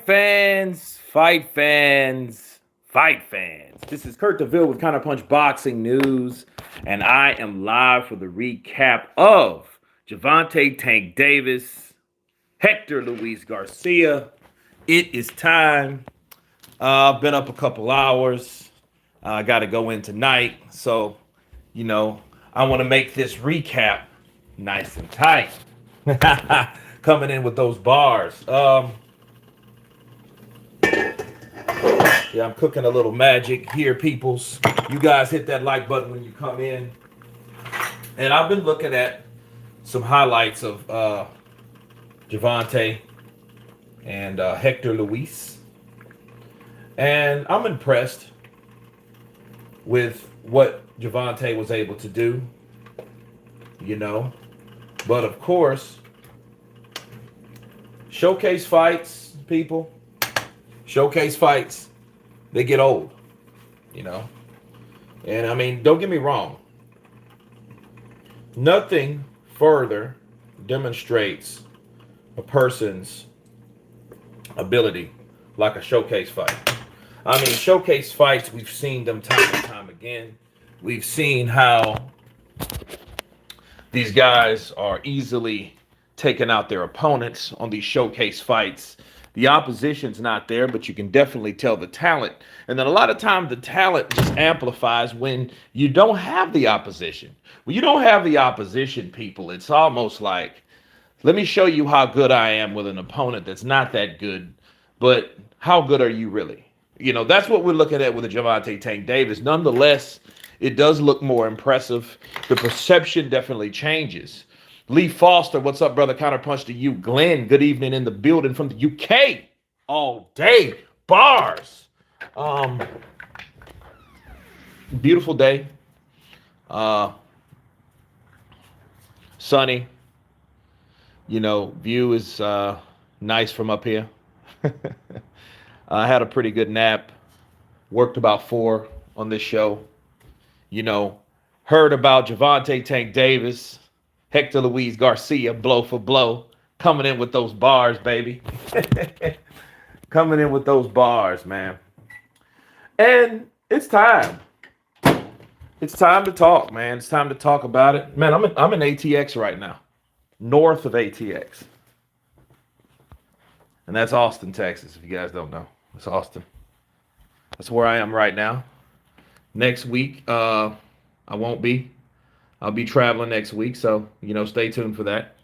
Fight fans, fight fans. This is Kurt DeVille with Counterpunch Boxing News, and I am live for the recap of Gervonta Tank Davis, Hector Luis Garcia. It is time. I've been up a couple hours. I got to go in tonight, so I want to make this recap nice and tight. Coming in with those bars. Yeah, I'm cooking a little magic here, peoples. You guys hit that like button when you come in. And I've been looking at some highlights of Gervonta and Hector Luis. And I'm impressed with what Gervonta was able to do, But of course, showcase fights, people. Showcase fights, they get old, And I mean, don't get me wrong. Nothing further demonstrates a person's ability like a showcase fight. I mean, showcase fights, we've seen them time and time again. We've seen how these guys are easily taking out their opponents on these showcase fights. The opposition's not there, but you can definitely tell the talent. And then a lot of times the talent just amplifies when you don't have the opposition. When you don't have the opposition, people, it's almost like, let me show you how good I am with an opponent that's not that good, but how good are you really? That's what we're looking at with the Gervonta Tank Davis. Nonetheless, it does look more impressive. The perception definitely changes. Lee Foster, what's up, brother? Counterpunch to you. Glenn, good evening in the building from the UK. All day. Bars. Beautiful day. Sunny. View is nice from up here. I had a pretty good nap. Worked about 4 on this show. Heard about Gervonta Tank Davis. Hector Luis Garcia, blow for blow, coming in with those bars, baby. Coming in with those bars, man. And it's time. It's time to talk, man. It's time to talk about it. Man, I'm in ATX right now, north of ATX. And that's Austin, Texas, if you guys don't know. It's Austin. That's where I am right now. Next week, I won't be. I'll be traveling next week, so, stay tuned for that.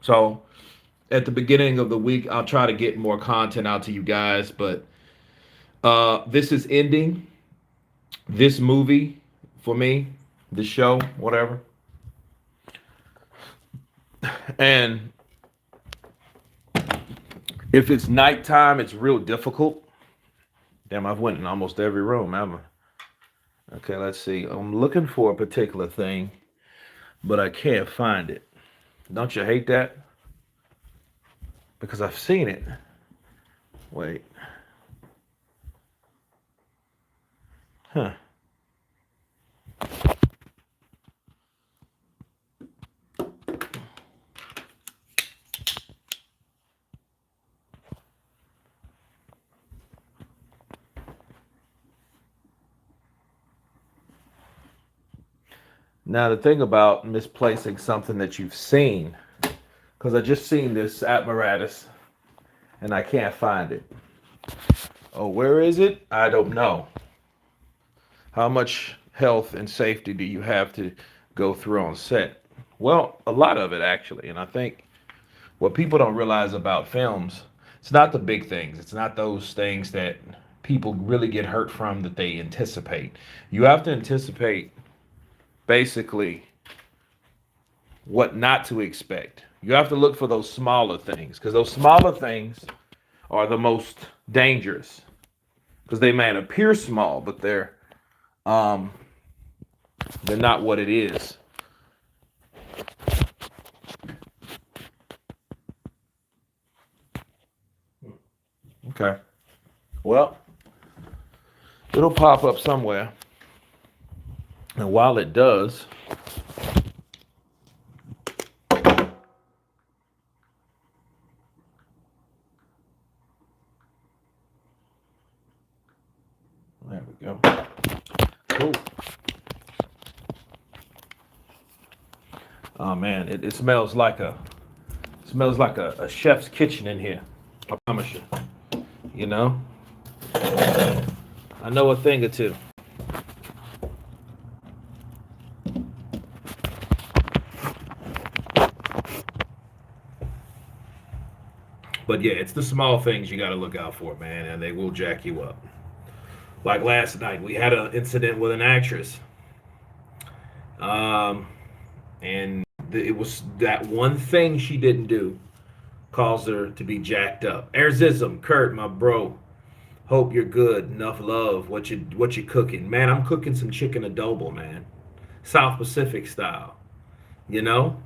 So, at the beginning of the week, I'll try to get more content out to you guys, but this is ending. This movie, for me, the show, whatever. And if it's nighttime, it's real difficult. Damn, I've went in almost every room, haven't I? Okay, let's see. I'm looking for a particular thing, but I can't find it. Don't you hate that? Because I've seen it. Wait. Huh. Now, the thing about misplacing something that you've seen, because I just seen this apparatus and I can't find it. Oh, where is it? I don't know. How much health and safety do you have to go through on set? Well, a lot of it, actually. And I think what people don't realize about films, it's not the big things. It's not those things that people really get hurt from that they anticipate. You have to anticipate basically what not to expect. You have to look for those smaller things, because those smaller things are the most dangerous, because they may appear small, but they're not what it is. Okay. Well, it'll pop up somewhere. And while it does, Go. Cool. Oh man, it smells like a chef's kitchen in here. I promise you. You know, I know a thing or two. But yeah, it's the small things you got to look out for, man, and they will jack you up. Like last night, we had an incident with an actress, um, and it was that one thing she didn't do caused her to be jacked up. Erzism, Kurt, my bro. Hope you're good. Enough love. What you cooking, man? I'm cooking some chicken adobo, man, South Pacific style. You know?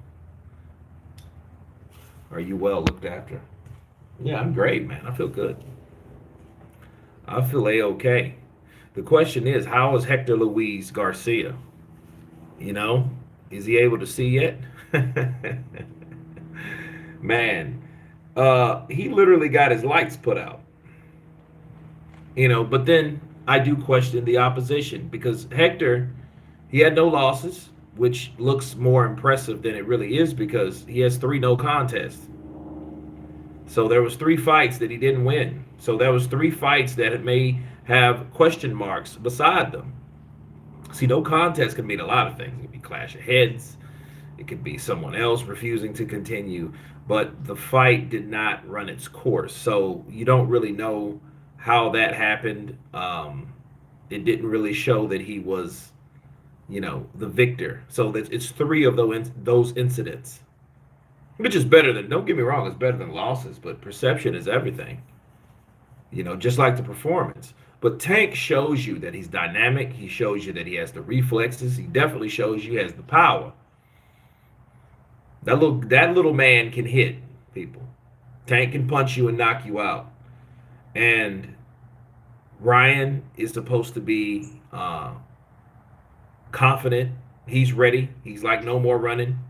Are you well looked after? Yeah, I'm great, man. I feel good. I feel a-okay. The question is, how is Hector Luis Garcia? You know, is he able to see yet? Man, he literally got his lights put out. You know, but then I do question the opposition because Hector, he had no losses, which looks more impressive than it really is because he has 3 no contests. So there was 3 fights that he didn't win. So there was 3 fights that may have question marks beside them. See, no contest can mean a lot of things. It could be clash of heads. It could be someone else refusing to continue. But the fight did not run its course. So you don't really know how that happened. It didn't really show that he was, the victor. So it's 3 of those incidents. Which is better than, don't get me wrong, it's better than losses, but perception is everything. Just like the performance. But Tank shows you that he's dynamic. He shows you that he has the reflexes. He definitely shows you he has the power. That little man can hit people. Tank can punch you and knock you out. And Ryan is supposed to be confident. He's ready. He's like, no more running.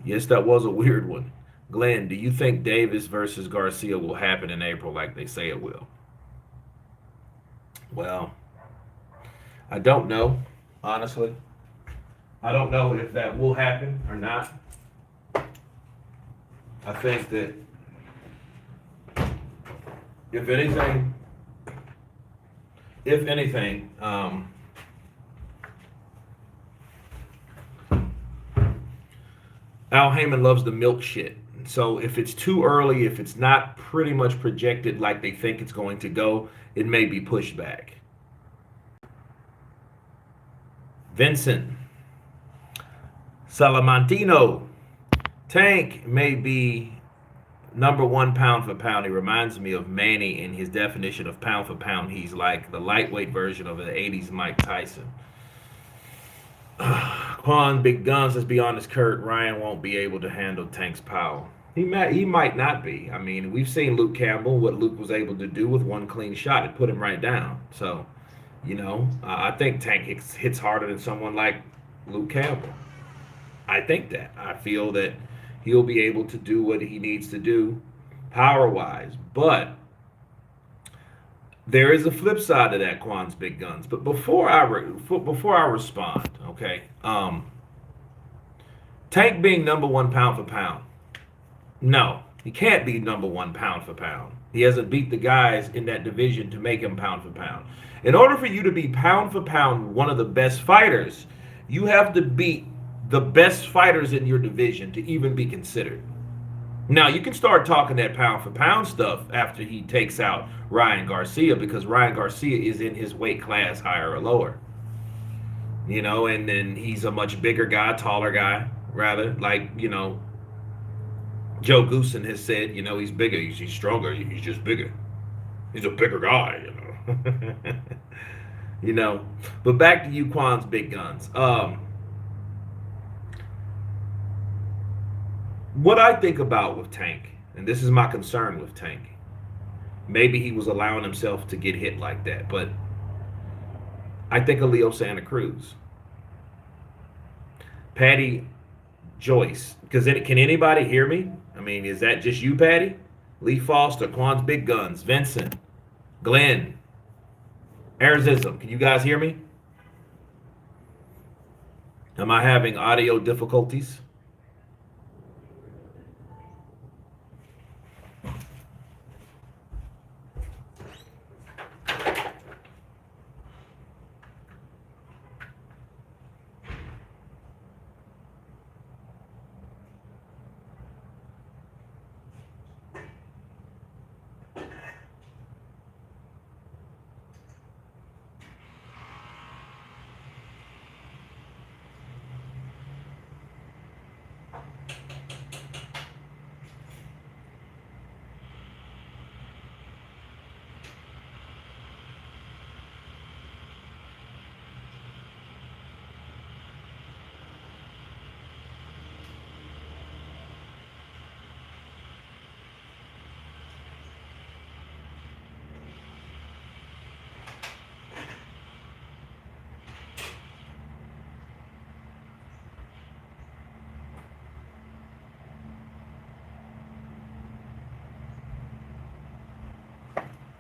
Yes, that was a weird one. Glenn, do you think Davis versus Garcia will happen in April like they say it will? Well, I don't know, honestly. I don't know if that will happen or not. I think that if anything, Al Heyman loves the milk shit. So if it's too early, if it's not pretty much projected like they think it's going to go, it may be pushed back. Vincent Salamantino. Tank may be number 1 pound for pound. He reminds me of Manny in his definition of pound for pound. He's like the lightweight version of the 80s Mike Tyson. Quan, big guns, let's be honest, Kurt, Ryan won't be able to handle Tank's power. He might not be. I mean, we've seen Luke Campbell, what Luke was able to do with 1 clean shot. It put him right down. So, I think Tank hits harder than someone like Luke Campbell. I think that. I feel that he'll be able to do what he needs to do power-wise. But there is a flip side to that, Quan's big guns. But before I respond, okay, Tank being number 1 pound for pound. No, he can't be number 1 pound for pound. He hasn't beat the guys in that division to make him pound for pound. In order for you to be pound for pound one of the best fighters, you have to beat the best fighters in your division to even be considered. Now, you can start talking that pound for pound stuff after he takes out Ryan Garcia, because Ryan Garcia is in his weight class, higher or lower. And then he's a much bigger guy, taller guy, rather. Like, Joe Goosen has said, he's bigger, he's stronger, he's just bigger. He's a bigger guy, But back to you, Quan's big guns. What I think about with Tank, and this is my concern with Tank, maybe he was allowing himself to get hit like that, but I think of Leo Santa Cruz. Patty Joyce, because can anybody hear me? I mean, is that just you, Patty? Lee Foster, Quan's Big Guns, Vincent, Glenn, Arizism. Can you guys hear me? Am I having audio difficulties?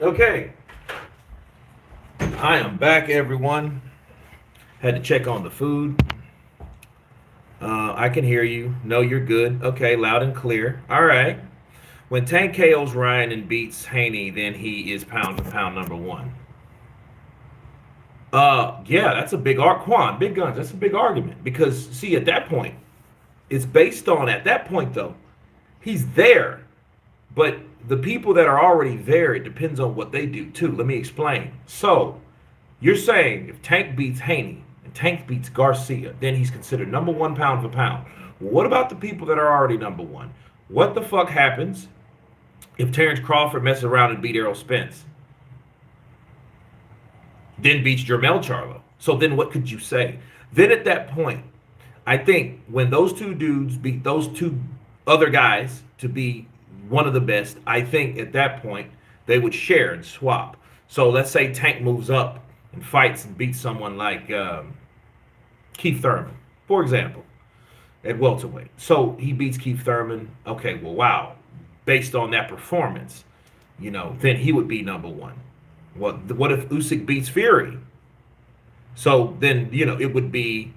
Okay. I am back, everyone. Had to check on the food. I can hear you. No, you're good. Okay, loud and clear. All right. When Tank KOs Ryan and beats Haney, then he is pound for pound number one. Yeah, that's a big Quan, Big Guns. That's a big argument because see, at that point, it's based on at that point though, he's there, but the people that are already there, it depends on what they do too. Let me explain. So, you're saying if Tank beats Haney and Tank beats Garcia, then he's considered number one pound for pound. What about the people that are already number one? What the fuck happens if Terrence Crawford messes around and beat Errol Spence? Then beats Jermell Charlo. So then what could you say? Then at that point, I think when those two dudes beat those two other guys to be one of the best, I think at that point they would share and swap. So let's say Tank moves up and fights and beats someone like Keith Thurman, for example, at welterweight. So he beats Keith Thurman. Okay, well, wow. Based on that performance, then he would be number one. What if Usyk beats Fury? So then, it would be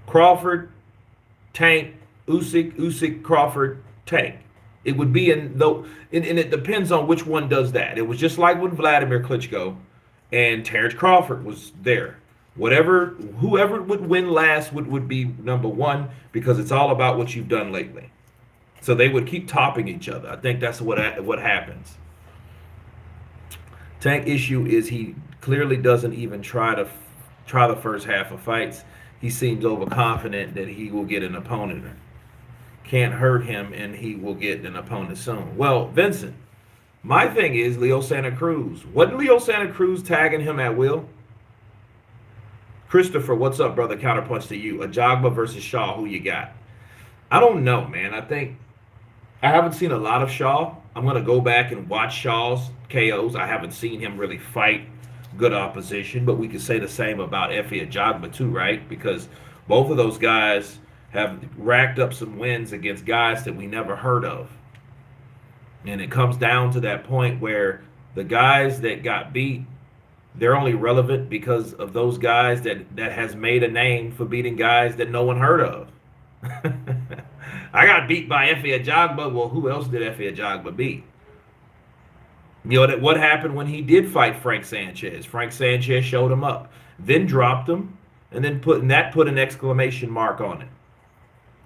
Crawford, Tank, Usyk, Crawford, Tank. It would be and it depends on which one does that. It was just like when Vladimir Klitschko and Terrence Crawford was there. Whoever would win last would be number one because it's all about what you've done lately. So they would keep topping each other. I think that's what happens. Tank issue is he clearly doesn't even try the first half of fights. He seems overconfident that he will get an opponent. Can't hurt him and he will get an opponent soon. Well, Vincent, my thing is Leo Santa Cruz. Wasn't Leo Santa Cruz tagging him at will? Christopher, what's up, brother? Counterpunch to you. Ajagba versus Shaw, who you got? I don't know, man. I haven't seen a lot of Shaw. I'm going to go back and watch Shaw's KOs. I haven't seen him really fight good opposition, but we could say the same about Efe Ajagba too, right? Because both of those guys have racked up some wins against guys that we never heard of. And it comes down to that point where the guys that got beat, they're only relevant because of those guys that has made a name for beating guys that no one heard of. I got beat by Efe Ajagba. Well, who else did Efe Ajagba beat? What happened when he did fight Frank Sanchez? Frank Sanchez showed him up, then dropped him, and then put an exclamation mark on it.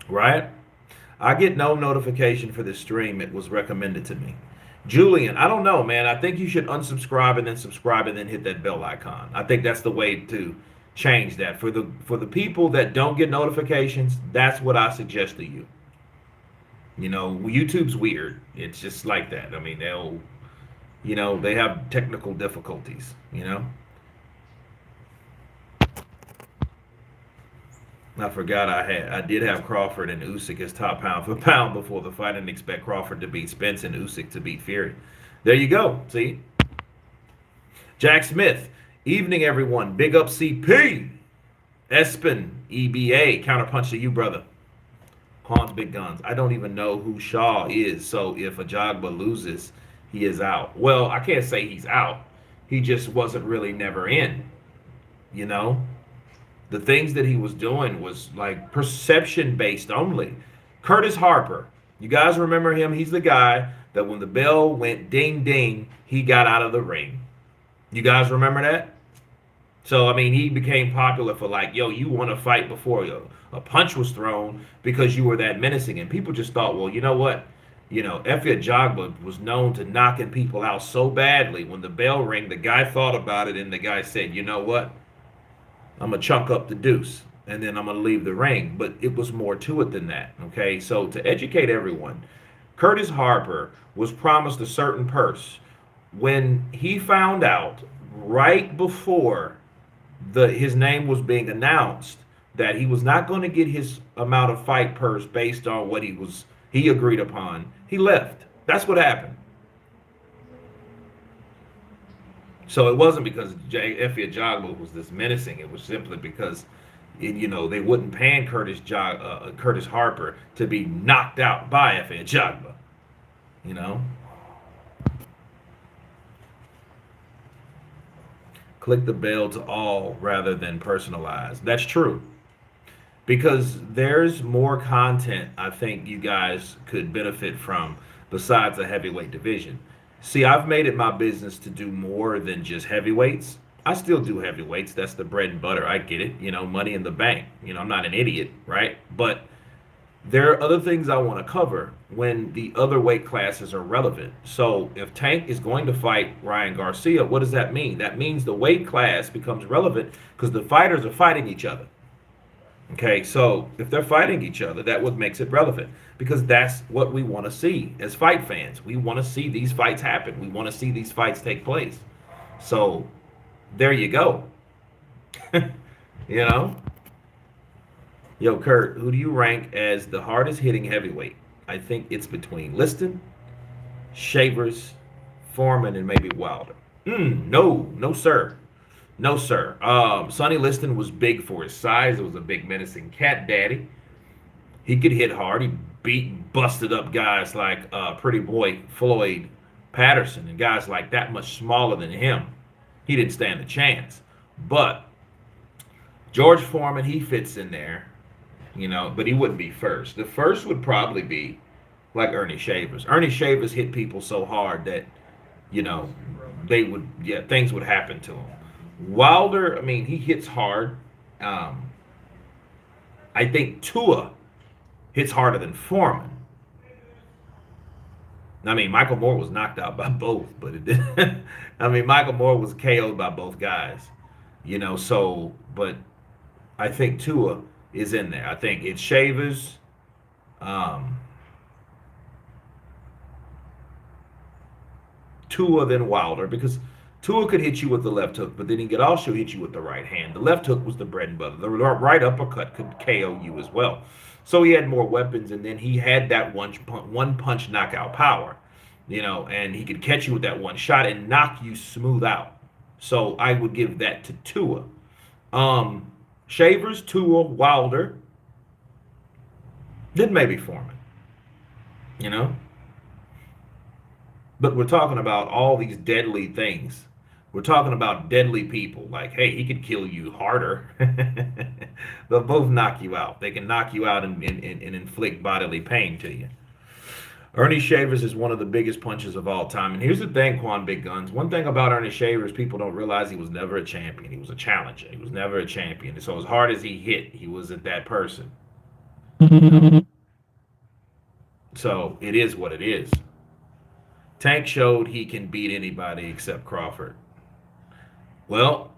Right? I get no notification for this stream. It was recommended to me. Julian, I don't know, man. I think you should unsubscribe and then subscribe and then hit that bell icon. I think that's the way to change that. For the people that don't get notifications, that's what I suggest to you. YouTube's weird. It's just like that. I mean, they have technical difficulties, I forgot I did have Crawford and Usyk as top pound for pound before the fight and expect Crawford to beat Spence and Usyk to beat Fury. There you go. See? Jack Smith. Evening, everyone. Big up CP. Espen, EBA. Counterpunch to you, brother. Quan's big guns. I don't even know who Shaw is. So if Ajagba loses, he is out. Well, I can't say he's out. He just wasn't really never in. You know, the things that he was doing was like perception based only. Curtis Harper, you guys remember him? He's the guy that when the bell went ding ding, he got out of the ring. You guys remember that? So I mean, he became popular for like, yo, you want to fight before a punch was thrown because you were that menacing, and people just thought, well, you know what? Efia Jagba was known to knocking people out so badly. When the bell rang, the guy thought about it, and the guy said, you know what? I'm gonna chunk up the deuce, and then I'm gonna leave the ring. But it was more to it than that. Okay, so to educate everyone, Curtis Harper was promised a certain purse. When he found out right before his name was being announced that he was not going to get his amount of fight purse based on what he agreed upon, he left. That's what happened. So it wasn't because Effie Jogba was this menacing. It was simply because they wouldn't pan Curtis Harper to be knocked out by Effie Jogba. You know. Click the bell to all rather than personalized. That's true. Because there's more content I think you guys could benefit from besides the heavyweight division. See, I've made it my business to do more than just heavyweights. I still do heavyweights. That's the bread and butter. I get it. Money in the bank. I'm not an idiot, right? But there are other things I want to cover when the other weight classes are relevant. So if Tank is going to fight Ryan Garcia, what does that mean? That means the weight class becomes relevant because the fighters are fighting each other. Okay, so if they're fighting each other, that what makes it relevant because that's what we want to see as fight fans. We want to see these fights happen. We want to see these fights take place. So there you go. you know, Yo, Kurt, who do you rank as the hardest hitting heavyweight? I think it's between Liston, Shavers, Foreman, and maybe Wilder. No, sir. No, sir. Sonny Liston was big for his size. It was a big menacing cat daddy. He could hit hard. He busted up guys like Pretty Boy Floyd Patterson and guys like that much smaller than him. He didn't stand a chance. But George Foreman, he fits in there, but he wouldn't be first. The first would probably be like Ernie Shavers. Ernie Shavers hit people so hard that, things would happen to him. Wilder, I mean, he hits hard. I think Tua hits harder than Foreman. I mean, Michael Moore was knocked out by both, but it did. I mean, Michael Moore was KO'd by both guys, but I think Tua is in there. I think it's Shavers, Tua, then Wilder, because Tua could hit you with the left hook, but then he could also hit you with the right hand. The left hook was the bread and butter. The right uppercut could KO you as well. So he had more weapons, and then he had that one punch knockout power, and he could catch you with that one shot and knock you smooth out. So I would give that to Tua. Shavers, Tua, Wilder, then maybe Foreman, you know? But we're talking about all these deadly things. We're talking about deadly people. Like, hey, he could kill you harder. They'll both knock you out. They can knock you out and inflict bodily pain to you. Ernie Shavers is one of the biggest punches of all time. And here's the thing, Quan Big Guns. One thing about Ernie Shavers, people don't realize he was never a champion. He was a challenger. He was never a champion. So as hard as he hit, he wasn't that person. You know? So it is what it is. Tank showed he can beat anybody except Crawford. Well,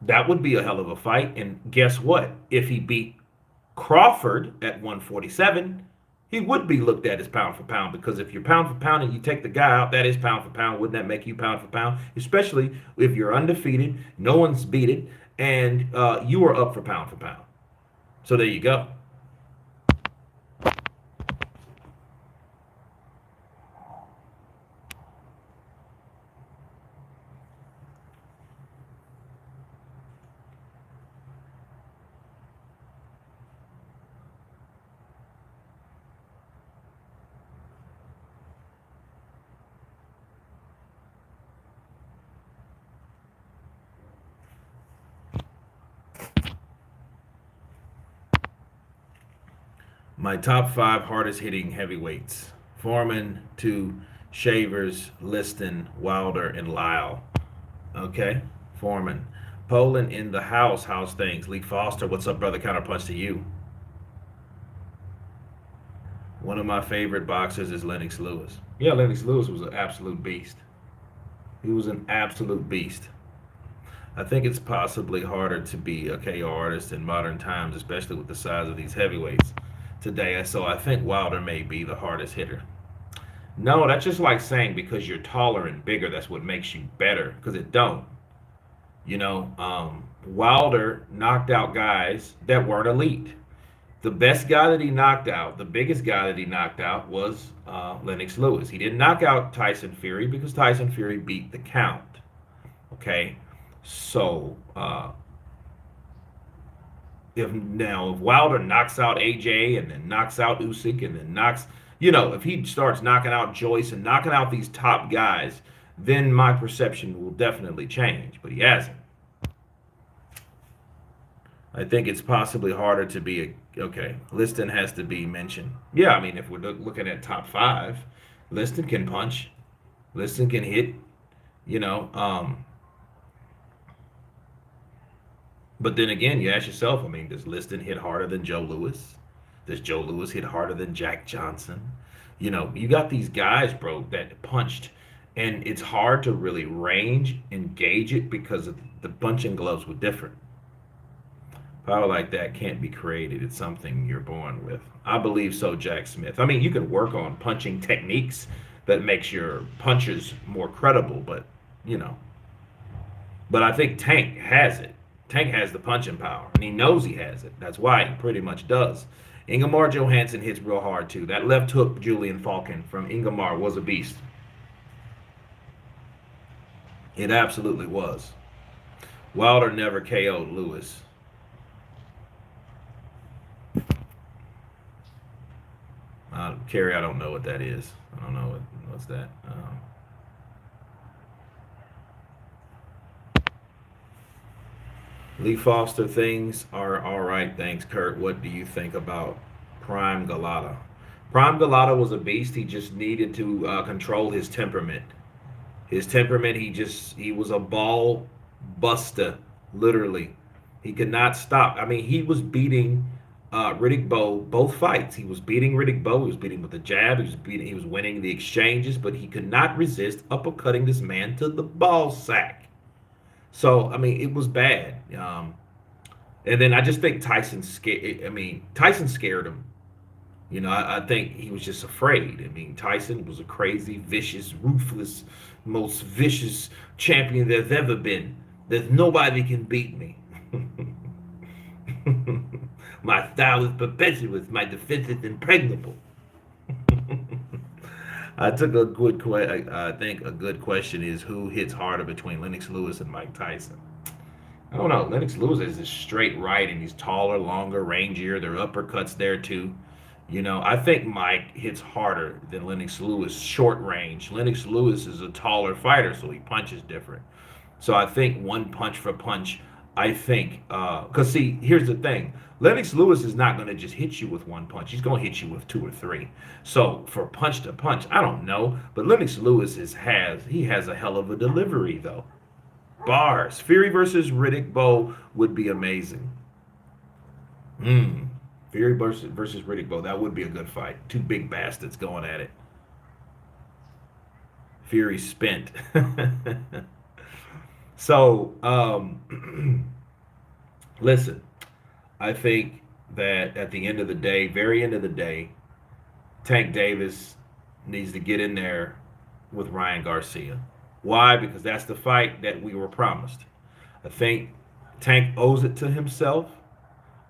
that would be a hell of a fight. And guess what? If he beat Crawford at 147, he would be looked at as pound for pound, because if you're pound for pound and you take the guy out, that is pound for pound. Wouldn't that make you pound for pound? Especially if you're undefeated, no one's beat it, and you are up for pound for pound. So there you go. My top 5 hardest hitting heavyweights: Foreman, 2, Shavers, Liston, Wilder, and Lyle. Okay, Foreman. Poland in the house. How's things? Lee Foster, what's up, brother? Counterpunch to you. One of my favorite boxers is Lennox Lewis. Yeah, Lennox Lewis was an absolute beast. He was an absolute beast. I think it's possibly harder to be a KO artist in modern times, especially with the size of these heavyweights today. So I think Wilder may be the hardest hitter. No, that's just like saying because you're taller and bigger, that's what makes you better. Because it don't. Wilder knocked out guys that weren't elite. The best guy that he knocked out, the biggest guy that he knocked out was Lennox Lewis. He didn't knock out Tyson Fury because Tyson Fury beat the count. Okay, so if Wilder knocks out AJ and then knocks out Usyk and then if he starts knocking out Joyce and knocking out these top guys, then my perception will definitely change. But he hasn't. I think it's possibly harder to be okay. Liston has to be mentioned. Yeah, I mean, if we're looking at top 5, Liston can punch, Liston can hit, you know. But then again, you ask yourself, I mean, does Liston hit harder than Joe Louis? Does Joe Louis hit harder than Jack Johnson? You got these guys, bro, that punched, and it's hard to really range and gauge it because of the punching gloves were different. Power like that can't be created. It's something you're born with. I believe so, Jack Smith. I mean, you can work on punching techniques that makes your punches more credible, but But I think Tank has it. Tank has the punching power, and he knows he has it. That's why he pretty much does. Ingemar Johansson hits real hard, too. That left hook, Julian Falcon, from Ingemar was a beast. It absolutely was. Wilder never KO'd Lewis. Kerry, I don't know what that is. I don't know what's that. Lee Foster, things are all right. Thanks, Kurt. What do you think about Prime Galata? Prime Galata was a beast. He just needed to control his temperament. His temperament, he was a ball buster, literally. He could not stop. I mean, he was beating Riddick Bowe both fights. He was beating Riddick Bowe. He was beating with the jab. He was winning the exchanges, but he could not resist uppercutting this man to the ball sack. So, I mean, it was bad. And then I just think Tyson scared him. I think he was just afraid. I mean, Tyson was a crazy, vicious, ruthless, most vicious champion there's ever been. There's nobody can beat me. My style is perpetuous. My defense is impregnable. I think a good question is who hits harder between Lennox Lewis and Mike Tyson. I don't know. Lennox Lewis is just straight right, and he's taller, longer, rangier. There are uppercuts there too. I think Mike hits harder than Lennox Lewis short range. Lennox Lewis is a taller fighter, so he punches different. So I think one punch for punch. I think, because see, here's the thing. Lennox Lewis is not going to just hit you with one punch. He's going to hit you with 2 or 3. So for punch to punch, I don't know. But Lennox Lewis has a hell of a delivery, though. Bars. Fury versus Riddick Bowe would be amazing. Fury versus Riddick Bowe. That would be a good fight. 2 big bastards going at it. Fury spent. So, listen, I think that at the end of the day, very end of the day, Tank Davis needs to get in there with Ryan Garcia. Why? Because that's the fight that we were promised. I think Tank owes it to himself.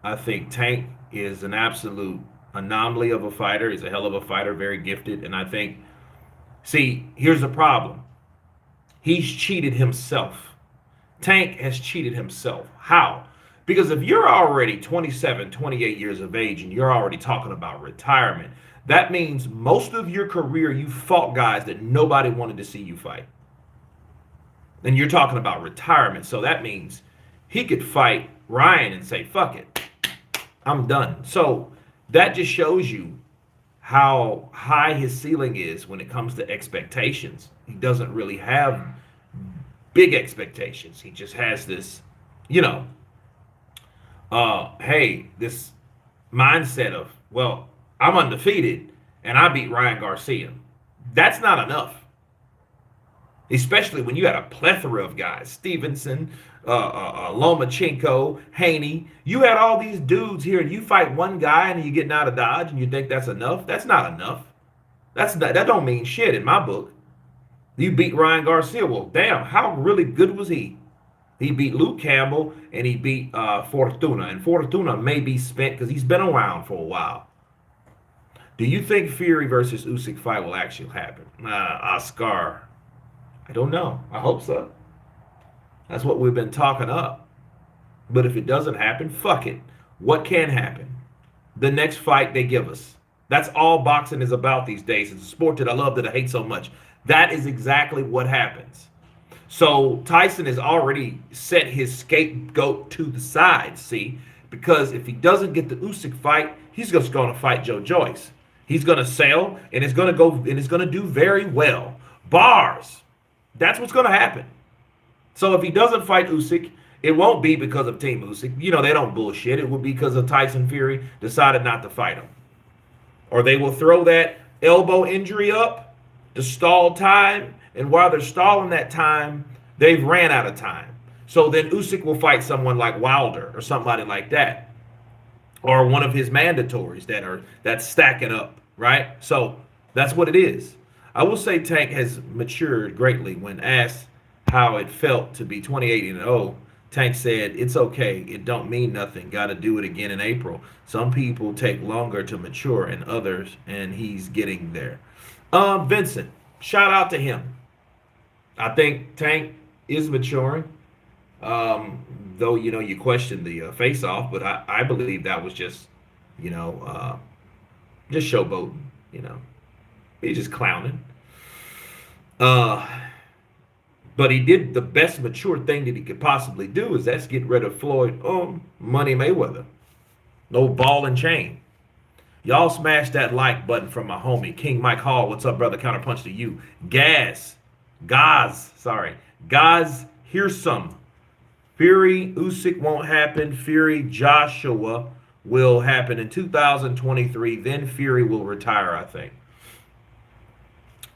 I think Tank is an absolute anomaly of a fighter. He's a hell of a fighter, very gifted. And I think, here's the problem. He's cheated himself. Tank has cheated himself. How? Because if you're already 27, 28 years of age and you're already talking about retirement, that means most of your career you fought guys that nobody wanted to see you fight. And you're talking about retirement. So that means he could fight Ryan and say, fuck it, I'm done. So That just shows you how high his ceiling is when it comes to expectations. He doesn't really have big expectations. He just has this, you know, hey, this mindset of, well, I'm undefeated and I beat Ryan Garcia. That's not enough. Especially when you had a plethora of guys, Stevenson, Lomachenko, Haney. You had all these dudes here, and you fight one guy, and you're getting out of dodge, and you think that's enough. That's not enough. That don't mean shit in my book. You beat Ryan Garcia. Well, damn, how really good was he? He beat Luke Campbell, and he beat Fortuna. And Fortuna may be spent because he's been around for a while. Do you think Fury versus Usyk fight will actually happen? Oscar, I don't know. I hope so. That's what we've been talking up. But if it doesn't happen, fuck it. What can happen? The next fight they give us. That's all boxing is about these days. It's a sport that I love, that I hate so much. That is exactly what happens. So Tyson has already set his scapegoat to the side, see? Because if he doesn't get the Usyk fight, he's just going to fight Joyce. He's going to sell, and it's going to go, and it's going to do very well. Bars. That's what's going to happen. So if he doesn't fight Usyk, it won't be because of Team Usyk. You know, they don't bullshit. It will be because of Tyson Fury decided not to fight him. Or they will throw that elbow injury up to stall time, and while they're stalling that time, they've ran out of time. So then Usyk will fight someone like Wilder or somebody like that, or one of his mandatories that's stacking up, right? So that's what it is. I will say Tank has matured greatly. When asked how it felt to be 28-0, Tank said, "It's okay. It don't mean nothing. Got to do it again in April. Some people take longer to mature and others, and he's getting there." Vincent, shout out to him. I think Tank is maturing. Though, you know, you question the face-off, but I believe that was just, you know, just showboating, you know. He's just clowning. But he did the best mature thing that he could possibly do, is that's get rid of Floyd Money Mayweather. No ball and chain. Y'all smash that like button from my homie, King Mike Hall. What's up, brother? Counterpunch to you. Gaz, here's some. Fury, Usyk won't happen. Fury, Joshua will happen in 2023. Then Fury will retire, I think.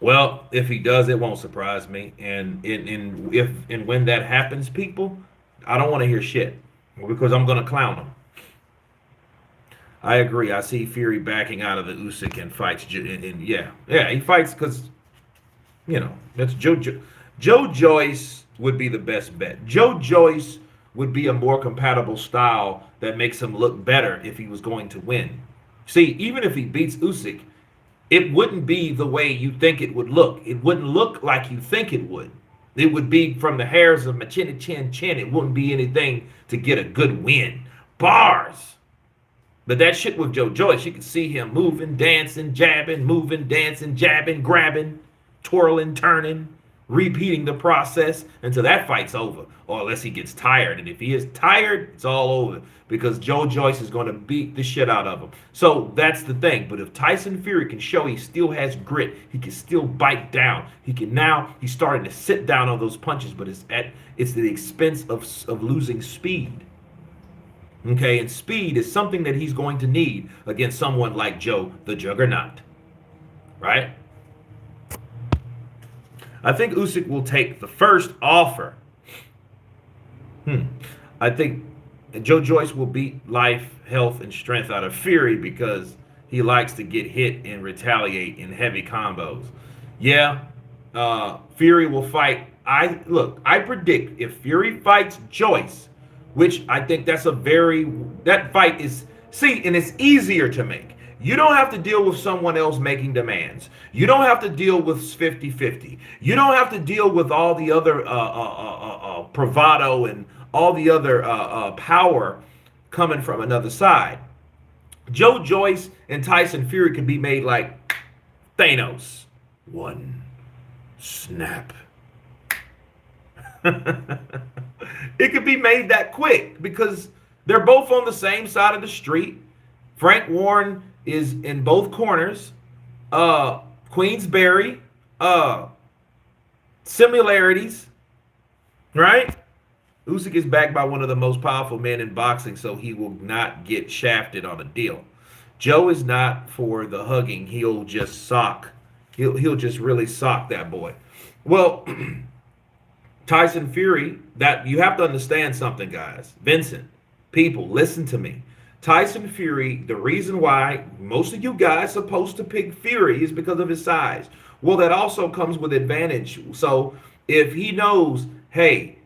Well, if he does, it won't surprise me. And if and when that happens, people, I don't want to hear shit because I'm going to clown him. I agree. I see Fury backing out of the Usyk and fights. And yeah, he fights because, you know, that's Joe Joyce would be the best bet. Joe Joyce would be a more compatible style that makes him look better if he was going to win. See, even if he beats Usyk, it wouldn't be the way you think it would look. It wouldn't look like you think it would. It would be from the hairs of my chin to chin. It wouldn't be anything to get a good win. Bars. But that shit with Joe Joyce, you can see him moving, dancing, jabbing, moving, dancing, jabbing, grabbing, twirling, turning, repeating the process until that fight's over, or unless he gets tired. And if he is tired, it's all over because Joe Joyce is going to beat the shit out of him. So that's the thing. But if Tyson Fury can show he still has grit, he can still bite down. He's starting to sit down on those punches, but it's at the expense of losing speed. Okay, and speed is something that he's going to need against someone like Joe the Juggernaut, right? I think Usyk will take the first offer. I think Joe Joyce will beat life, health, and strength out of Fury because he likes to get hit and retaliate in heavy combos. Yeah, Fury will fight. I predict if Fury fights Joyce, which I think that fight is, and it's easier to make. You don't have to deal with someone else making demands. You don't have to deal with 50-50. You don't have to deal with all the other bravado and all the other power coming from another side. Joe Joyce and Tyson Fury can be made like Thanos. One snap. It could be made that quick because they're both on the same side of the street. Frank Warren is in both corners. Queensberry, similarities, right? Usyk is backed by one of the most powerful men in boxing, so he will not get shafted on a deal. Joe is not for the hugging. He'll just sock. He'll just really sock that boy. Well, Tyson Fury, that you have to understand something, guys. Vincent, people, listen to me. Tyson Fury, the reason why most of you guys are supposed to pick Fury is because of his size. Well, that also comes with advantage. So if he knows, hey,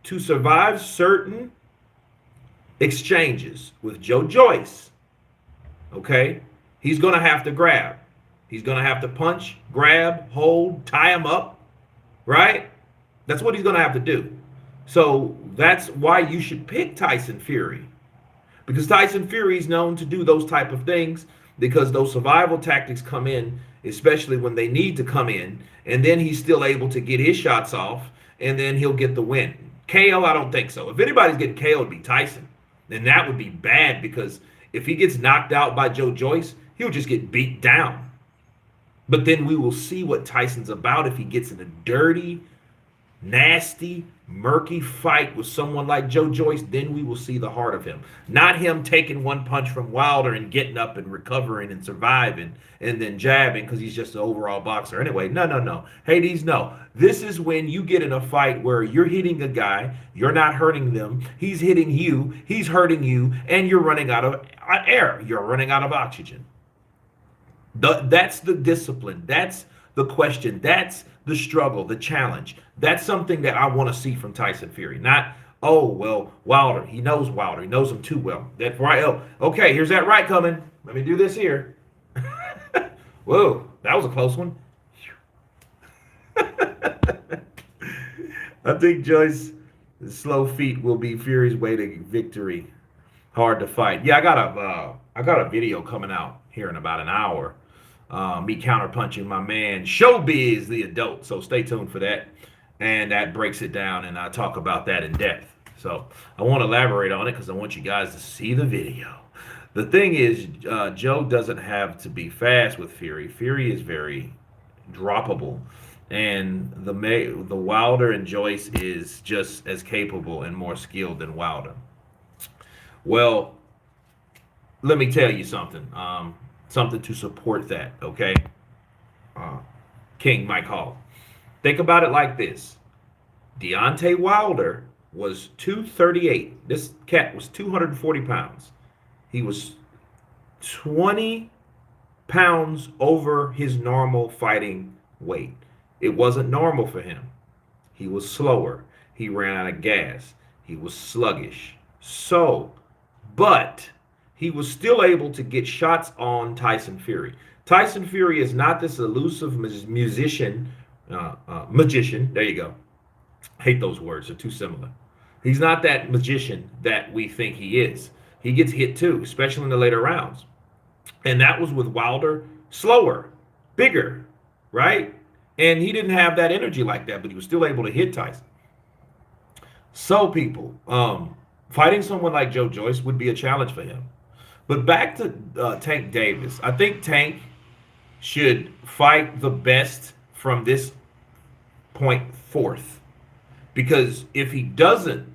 to survive certain exchanges with Joyce, okay, he's going to have to grab. He's going to have to punch, grab, hold, tie him up, right? That's what he's going to have to do. So that's why you should pick Tyson Fury. Because Tyson Fury is known to do those type of things because those survival tactics come in, especially when they need to come in, and then he's still able to get his shots off, and then he'll get the win. KO, I don't think so. If anybody's getting KO, it'd be Tyson. Then that would be bad because if he gets knocked out by Joyce, he'll just get beat down. But then we will see what Tyson's about if he gets in a dirty, nasty, murky fight with someone like Joyce. Then we will see the heart of him. Not him taking one punch from Wilder and getting up and recovering and surviving and then jabbing because he's just an overall boxer. Anyway, no. Hades, no. This is when you get in a fight where you're hitting a guy, you're not hurting them, he's hitting you, he's hurting you, and you're running out of air. You're running out of oxygen. That's the discipline. That's the question. That's the struggle, the challenge. That's something that I want to see from Tyson Fury. Not, oh, well, Wilder. He knows Wilder. He knows him too well. That's right. Oh, okay, here's that right coming. Let me do this here. Whoa, that was a close one. I think Joyce's slow feet will be Fury's way to victory. Hard to fight. Yeah, I got a video coming out here in about an hour. Me counterpunching my man Showbiz the adult. So stay tuned for that. And that breaks it down, and I talk about that in depth. So I won't elaborate on it because I want you guys to see the video. The thing is, Joe doesn't have to be fast with Fury. Fury is very droppable. And the Wilder and Joyce is just as capable and more skilled than Wilder. Well, let me tell you something. Something to support that, okay? King Mike Hall. Think about it like this. Deontay Wilder was 238. This cat was 240 pounds. He was 20 pounds over his normal fighting weight. It wasn't normal for him. He was slower. He ran out of gas. He was sluggish. But he was still able to get shots on Tyson Fury. Tyson Fury is not this elusive magician. There you go. Hate those words. They're too similar. He's not that magician that we think he is. He gets hit too, especially in the later rounds. And that was with Wilder, slower, bigger, right? And he didn't have that energy like that, but he was still able to hit Tyson. So people, fighting someone like Joyce would be a challenge for him. But back to Tank Davis. I think Tank should fight the best from this point forth. Because if he doesn't,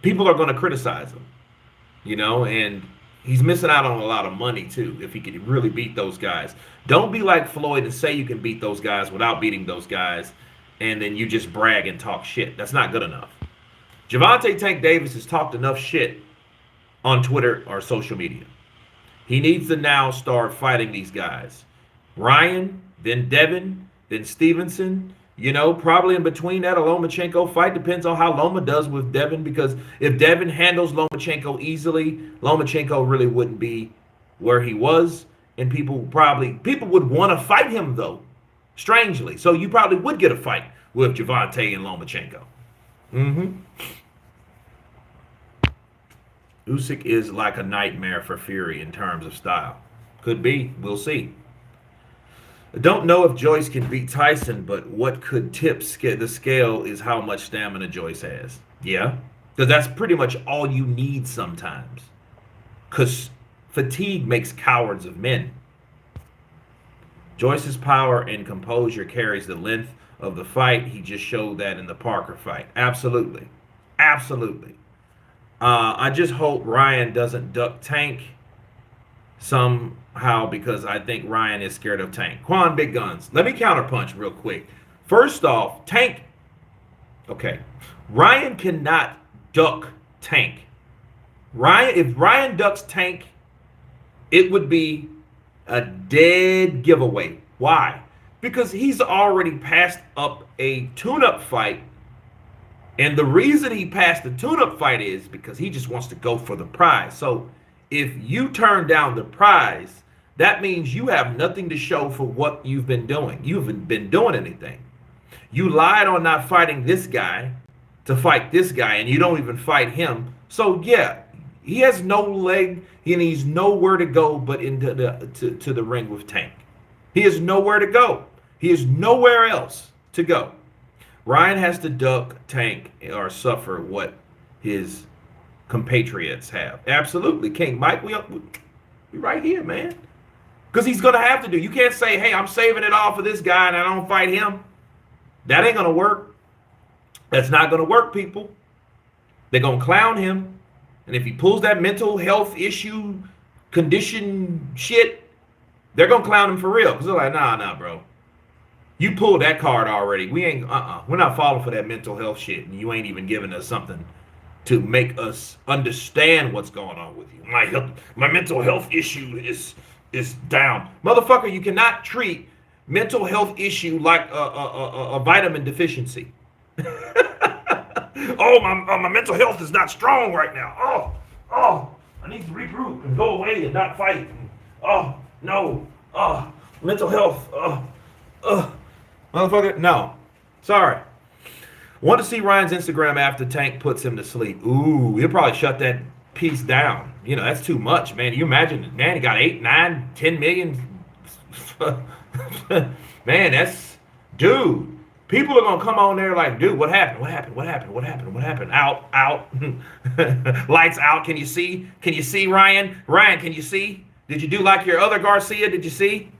people are going to criticize him. You know, and he's missing out on a lot of money too if he could really beat those guys. Don't be like Floyd and say you can beat those guys without beating those guys, and then you just brag and talk shit. That's not good enough. Gervonta Tank Davis has talked enough shit on Twitter or social media. He needs to now start fighting these guys. Ryan, then Devin, then Stevenson. You know, probably in between that, a Lomachenko fight. Depends on how Loma does with Devin, because if Devin handles Lomachenko easily, Lomachenko really wouldn't be where he was. And people would want to fight him, though, strangely. So you probably would get a fight with Gervonta and Lomachenko. Usyk is like a nightmare for Fury in terms of style. Could be. We'll see. I don't know if Joyce can beat Tyson, but what could tip the scale is how much stamina Joyce has. Yeah, because that's pretty much all you need sometimes. Because Fatigue makes cowards of men. Joyce's power and composure carries the length of the fight. He just showed that in the Parker fight. Absolutely. Absolutely. I just hope Ryan doesn't duck Tank somehow because I think Ryan is scared of Tank. Quan Big Guns. Let me counterpunch real quick. First off, Tank. Okay. Ryan cannot duck Tank. If Ryan ducks Tank, it would be a dead giveaway. Why? Because he's already passed up a tune-up fight. And the reason he passed the tune-up fight is because he just wants to go for the prize. So if you turn down the prize, that means you have nothing to show for what you've been doing. You haven't been doing anything. You lied on not fighting this guy to fight this guy, and you don't even fight him. So yeah, he has no leg, and he's nowhere to go but into the ring with Tank. He has nowhere to go. He has nowhere else to go. Ryan has to duck Tank or suffer what his compatriots have. Absolutely, King Mike, we right here, man. Because he's gonna have to do. You can't say, "Hey, I'm saving it all for this guy and I don't fight him." That ain't gonna work. That's not gonna work, people. They're gonna clown him. And if he pulls that mental health issue, condition shit, they're going to clown him for real. Because they're like, nah, bro. You pulled that card already. We're not falling for that mental health shit. And you ain't even giving us something to make us understand what's going on with you. My mental health issue is down. Motherfucker, you cannot treat mental health issue like a vitamin deficiency. Oh, my mental health is not strong right now. Oh, I need to regroup and go away and not fight. Oh, no. Mental health. Motherfucker, no. Sorry. Want to see Ryan's Instagram after Tank puts him to sleep. Ooh, he'll probably shut that piece down. You know, that's too much, man. You imagine, man, he got 8, 9, 10 million. Man, that's, dude. People are going to come on there like, dude, what happened? What happened? Out. Lights out. Can you see? Can you see, Ryan? Ryan, can you see? Did you do like your other Garcia? Did you see?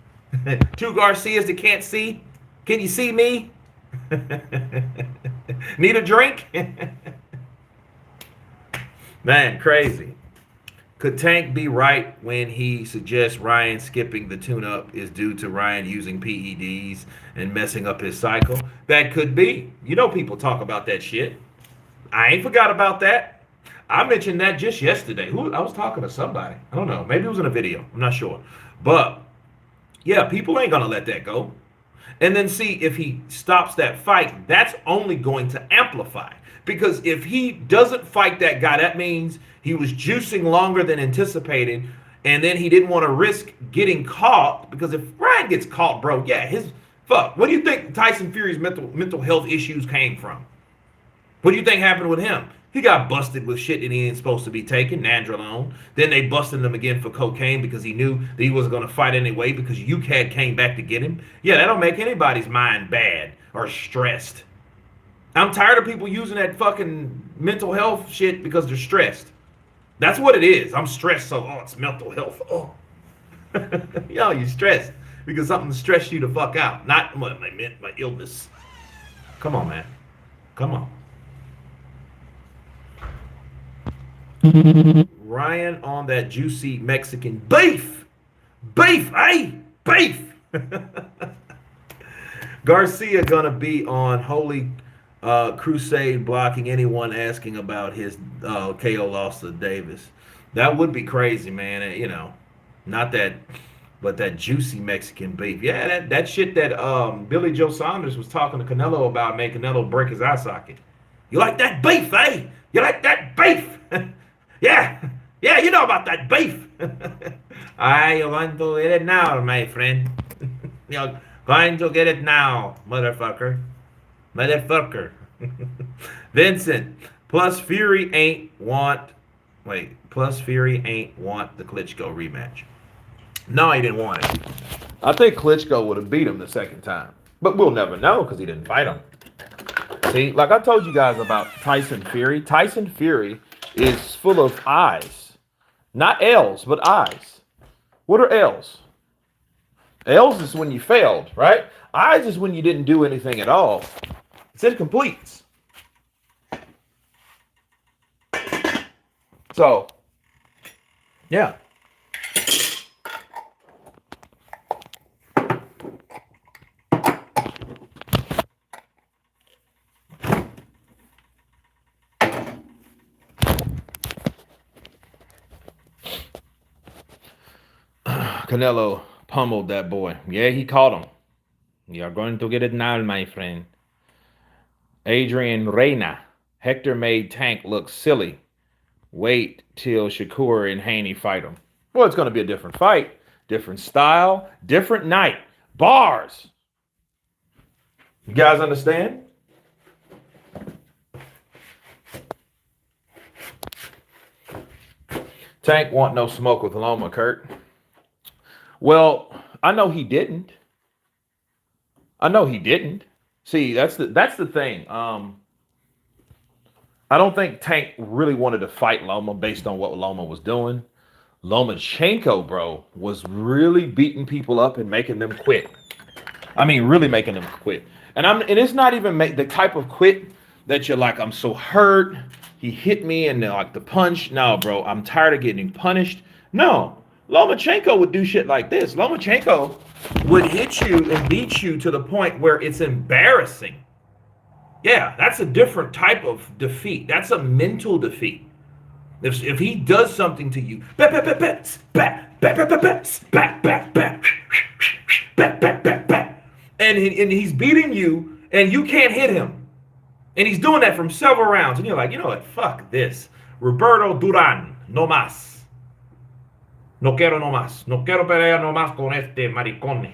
2 Garcias that can't see? Can you see me? Need a drink? Man, crazy. Could Tank be right when he suggests Ryan skipping the tune-up is due to Ryan using PEDs and messing up his cycle? That could be. You know people talk about that shit. I ain't forgot about that. I mentioned that just yesterday. I was talking to somebody. I don't know. Maybe it was in a video. I'm not sure. But, yeah, people ain't going to let that go. And then see, if he stops that fight, that's only going to amplify. Because if he doesn't fight that guy, that means he was juicing longer than anticipated, and then he didn't want to risk getting caught. Because if Ryan gets caught, bro, yeah, fuck. What do you think Tyson Fury's mental health issues came from? What do you think happened with him? He got busted with shit that he ain't supposed to be taking, nandrolone. Then they busted him again for cocaine because he knew that he wasn't going to fight anyway because UCAD came back to get him. Yeah, that don't make anybody's mind bad or stressed. I'm tired of people using that fucking mental health shit because they're stressed. That's what it is. I'm stressed, so, it's mental health. Oh. Yo, you're stressed because something stressed you the fuck out. Not my illness. Come on, man. Come on. Ryan on that juicy Mexican beef. Beef, hey? Beef. Garcia gonna be on Holy Crusade blocking anyone asking about his KO loss to Davis. That would be crazy, man. You know, not that, but that juicy Mexican beef. Yeah, that shit that Billy Joe Saunders was talking to Canelo about made Canelo break his eye socket. You like that beef, eh? You like that beef? Yeah, you know about that beef. I want to get it now, my friend. You're going to get it now, motherfucker. Vincent, plus Fury ain't want the Klitschko rematch. No, he didn't want it. I think Klitschko would have beat him the second time. But we'll never know because he didn't fight him. See, like I told you guys about Tyson Fury. Tyson Fury is full of eyes. Not L's, but I's. What are L's? L's is when you failed, right? I's is when you didn't do anything at all. It's incomplete. So, yeah. Canelo pummeled that boy. Yeah, he caught him. You're going to get it now, my friend. Adrian Reina. Hector made Tank look silly. Wait till Shakur and Haney fight him. Well, it's going to be a different fight, different style, different night. Bars. You guys understand? Tank want no smoke with Loma, Kurt. Well, I know he didn't. See, that's the thing. I don't think Tank really wanted to fight Loma based on what Loma was doing. Lomachenko, bro, was really beating people up and making them quit. I mean, really making them quit. And it's not even the type of quit that you're like, I'm so hurt. He hit me and like the punch. No, bro, I'm tired of getting punished. No. Lomachenko would do shit like this. Lomachenko would hit you and beat you to the point where it's embarrassing. Yeah, that's a different type of defeat. That's a mental defeat. If he does something to you, and he's beating you and you can't hit him, and he's doing that from several rounds, and you're like, you know what? Fuck this. Roberto Duran, no más. No quiero no más. No quiero pelear no más con este maricón.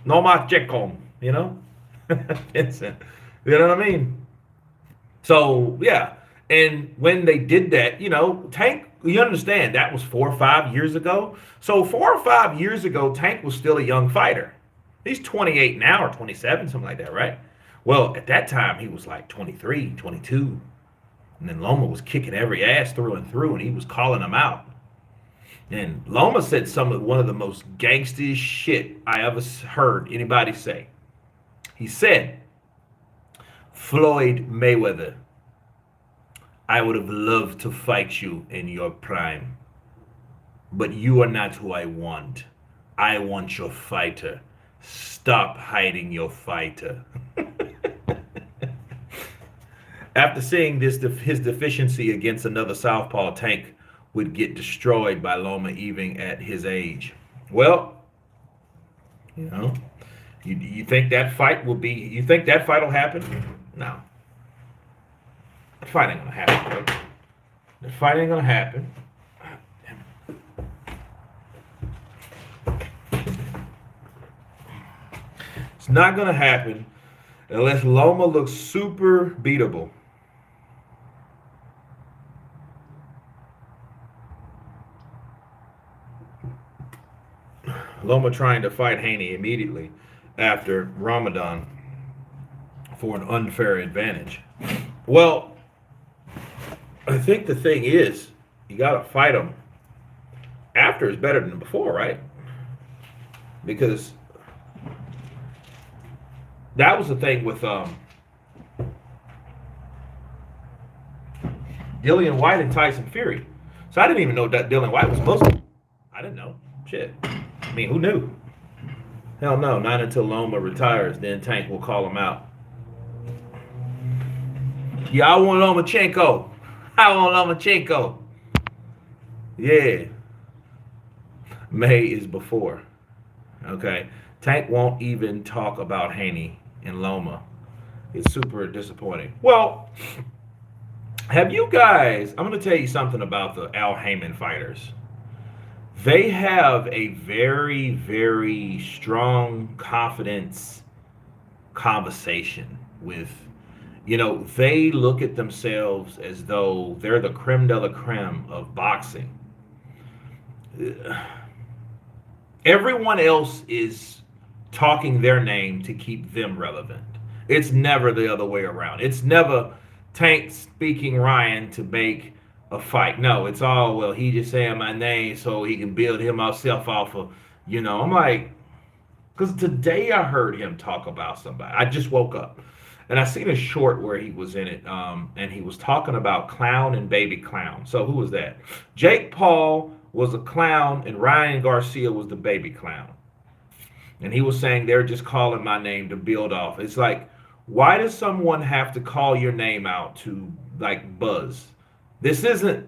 No más checón, you know? You know what I mean? So, yeah. And when they did that, you know, Tank, you understand, that was 4 or 5 years ago. So 4 or 5 years ago, Tank was still a young fighter. He's 28 now or 27, something like that, right? Well, at that time, he was like 23, 22. And then Loma was kicking every ass through and through, and he was calling them out. And Loma said one of the most gangstiest shit I ever heard anybody say. He said, Floyd Mayweather, I would have loved to fight you in your prime, but you are not who I want. I want your fighter. Stop hiding your fighter. After seeing his deficiency against another southpaw, Tank would get destroyed by Loma even at his age. Well, you know, you think that fight will happen? No. The fight ain't gonna happen, bro. The fight ain't gonna happen. It's not gonna happen unless Loma looks super beatable. Loma trying to fight Haney immediately after Ramadan for an unfair advantage. Well, I think the thing is, you got to fight him after is better than before, right? Because that was the thing with Dillian White and Tyson Fury. So I didn't even know that Dillian White was Muslim. I didn't know. Shit. I mean, who knew? Hell no, not until Loma retires, then Tank will call him out. Yeah, I want Lomachenko. I want Lomachenko. Yeah. May is before. Okay. Tank won't even talk about Haney and Loma. It's super disappointing. Well, have you guys, I'm going to tell you something about the Al Haymon fighters. They have a very, very strong confidence conversation with, you know, they look at themselves as though they're the creme de la creme of boxing. Everyone else is talking their name to keep them relevant. It's never the other way around. It's never Tank speaking Ryan to make a fight. No, it's all, well, he just saying my name so he can build himself off of, I'm like, because today I heard him talk about somebody. I just woke up and I seen a short where he was in it, and he was talking about clown and baby clown. So who was that? Jake Paul was a clown and Ryan Garcia was the baby clown. And he was saying they're just calling my name to build off. It's like, why does someone have to call your name out to like buzz? This isn't.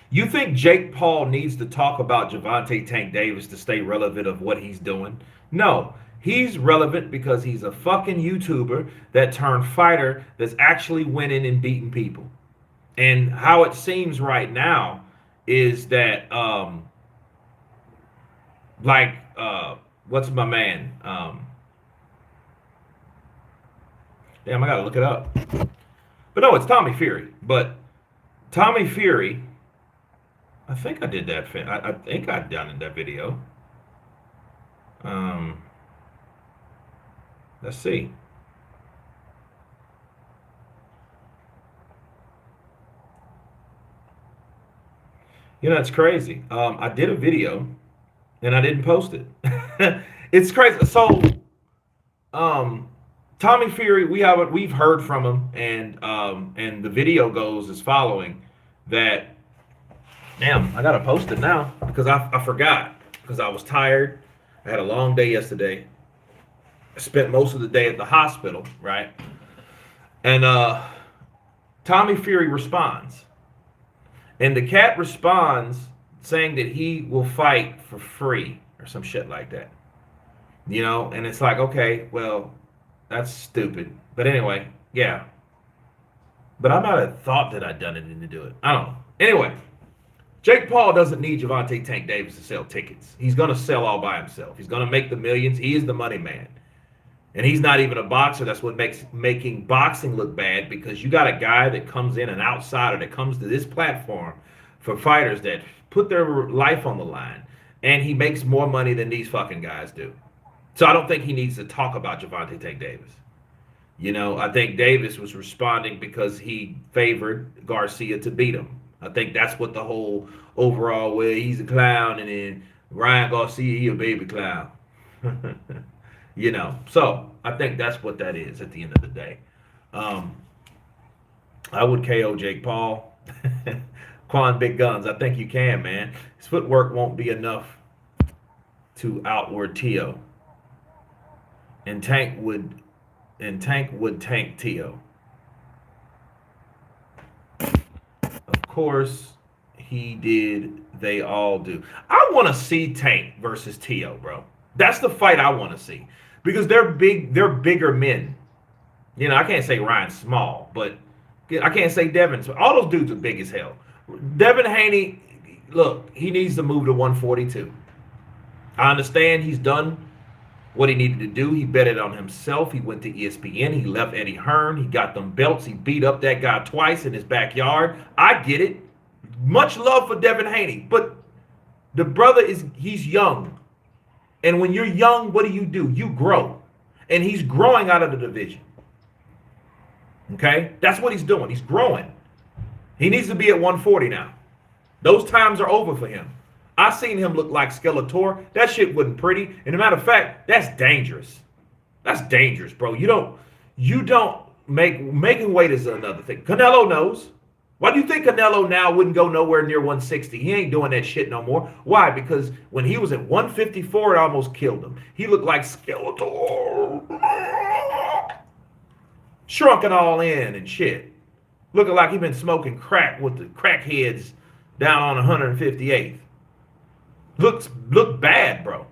You think Jake Paul needs to talk about Gervonta Tank Davis to stay relevant of what he's doing? No. He's relevant because he's a fucking YouTuber that turned fighter that's actually winning and beating people. And how it seems right now is that what's my man? Damn, I gotta look it up. But no, it's Tommy Fury. But Tommy Fury, I think I did that. I think I done in that video. Let's see. It's crazy. I did a video and I didn't post it. It's crazy. So, Tommy Fury, we've heard from him, and the video goes as following that. Damn, I gotta post it now because I forgot because I was tired. I had a long day yesterday. I spent most of the day at the hospital, right? And Tommy Fury responds, and the cat responds saying that he will fight for free or some shit like that. And it's like, okay, well, that's stupid. But anyway, yeah. But I might have thought that I'd done it and to do it. I don't know. Anyway, Jake Paul doesn't need Gervonta Tank Davis to sell tickets. He's going to sell all by himself. He's going to make the millions. He is the money man. And he's not even a boxer. That's what makes making boxing look bad, because you got a guy that comes in, an outsider that comes to this platform for fighters that put their life on the line, and he makes more money than these fucking guys do. So I don't think he needs to talk about Gervonta Tank Davis. I think Davis was responding because he favored Garcia to beat him. I think that's what the whole overall, well, he's a clown, and then Ryan Garcia, he a baby clown. So I think that's what that is at the end of the day. I would KO Jake Paul. Quan Big Guns, I think you can, man. His footwork won't be enough to outward Tio. And Tank would tank Tio. Of course, he did. They all do. I want to see Tank versus Tio, bro. That's the fight I want to see, because they're big. They're bigger men. I can't say Ryan's small, but I can't say Devin. All those dudes are big as hell. Devin Haney, look, he needs to move to 142. I understand he's done what he needed to do. He betted on himself. He went to ESPN. He left Eddie Hearn. He got them belts. He beat up that guy twice in his backyard. I get it. Much love for Devin Haney, but the brother he's young. And when you're young, what do? You grow. And he's growing out of the division. Okay? That's what he's doing. He's growing. He needs to be at 140 now. Those times are over for him. I seen him look like Skeletor. That shit wasn't pretty. And as a matter of fact, that's dangerous. That's dangerous, bro. You don't making weight is another thing. Canelo knows. Why do you think Canelo now wouldn't go nowhere near 160? He ain't doing that shit no more. Why? Because when he was at 154, it almost killed him. He looked like Skeletor. Shrunk it all in and shit. Looking like he been smoking crack with the crackheads down on 158th. Look bad, bro.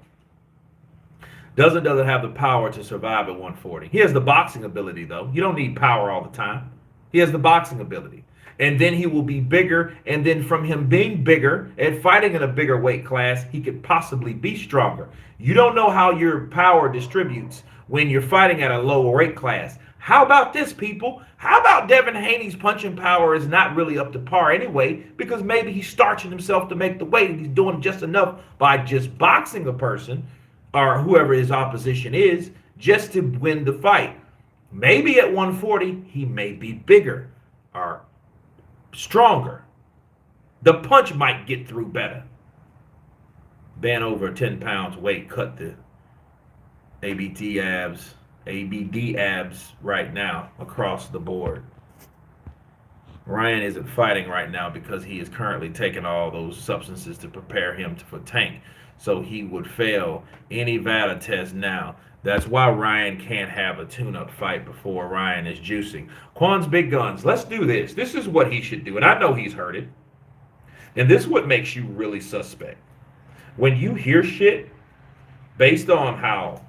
Doesn't have the power to survive at 140. He has the boxing ability, though. You don't need power all the time. He has the boxing ability. And then he will be bigger. And then from him being bigger and fighting in a bigger weight class, he could possibly be stronger. You don't know how your power distributes when you're fighting at a lower weight class. How about this, people? How about Devin Haney's punching power is not really up to par anyway, because maybe he's starching himself to make the weight and he's doing just enough by just boxing a person or whoever his opposition is just to win the fight. Maybe at 140, he may be bigger or stronger. The punch might get through better. Band over 10 pounds weight, cut the ABD abs right now across the board. Ryan isn't fighting right now because he is currently taking all those substances to prepare him for tank. So he would fail any VADA test now. That's why Ryan can't have a tune-up fight before Ryan is juicing. Quan's big guns. Let's do this. This is what he should do. And I know he's heard it. And this is what makes you really suspect. When you hear shit based on how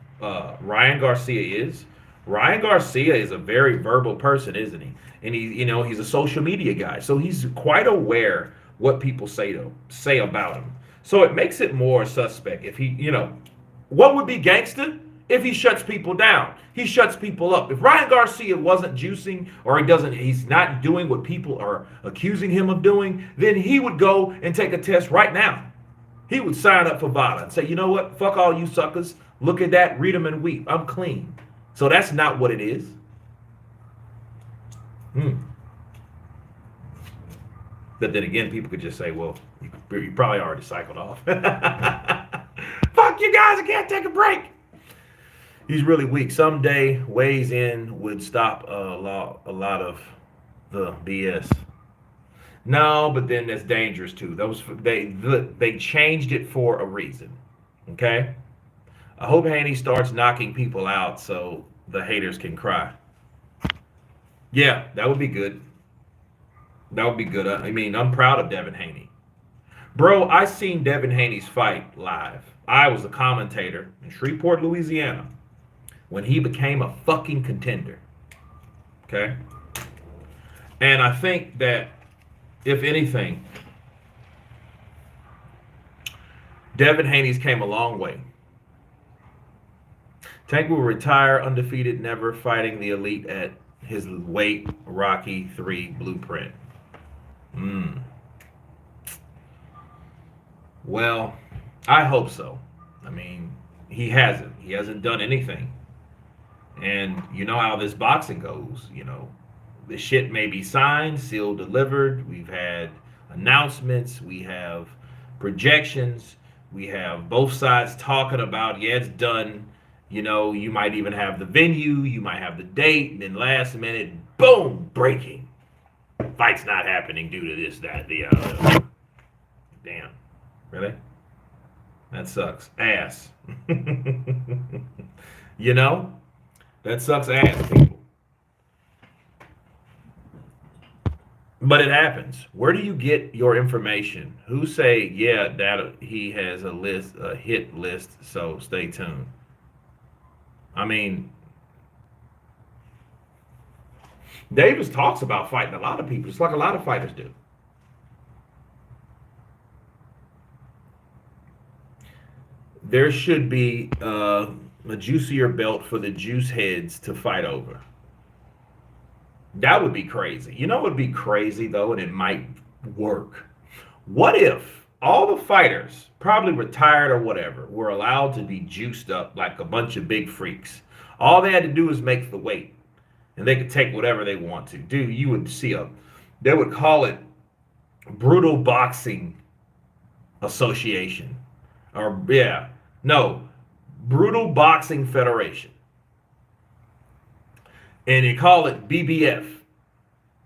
Ryan Garcia is a very verbal person, isn't he? And he's a social media guy, so he's quite aware what people say about him. So it makes it more suspect if he, what would be gangster if he shuts people down? He shuts people up. If Ryan Garcia wasn't juicing or he's not doing what people are accusing him of doing, then he would go and take a test right now. He would sign up for VADA and say, you know what? Fuck all you suckers. Look at that. Read them and weep. I'm clean. So that's not what it is. But then again, people could just say, well, you probably already cycled off. Fuck you guys. I can't take a break. He's really weak. Someday, weighs in would stop a lot of the BS. No, but then that's dangerous too. They changed it for a reason. Okay? I hope Haney starts knocking people out so the haters can cry. Yeah, that would be good. That would be good. I mean, I'm proud of Devin Haney. Bro, I seen Devin Haney's fight live. I was a commentator in Shreveport, Louisiana when he became a fucking contender. Okay? And I think that if anything, Devin Haney's came a long way. Tank will retire undefeated, never fighting the elite at his weight, Rocky 3 blueprint. Well, I hope so. I mean, he hasn't. He hasn't done anything. And you know how this boxing goes, The shit may be signed, sealed, delivered. We've had announcements. We have projections. We have both sides talking about, yeah, it's done. You might even have the venue. You might have the date. And then last minute, boom, breaking. Fight's not happening due to this, that, the other. Damn. Really? That sucks. Ass. That sucks ass, people. But it happens. Where do you get your information? Who say, yeah, that he has a hit list, so stay tuned. I mean, Davis talks about fighting a lot of people, just like a lot of fighters do. There should be a juicier belt for the juice heads to fight over. That would be crazy. You know what would be crazy, though, and it might work? What if all the fighters, probably retired or whatever, were allowed to be juiced up like a bunch of big freaks? All they had to do is make the weight, and they could take whatever they want to. Dude, you would see they would call it Brutal Boxing Association. Brutal Boxing Federation. And they call it BBF,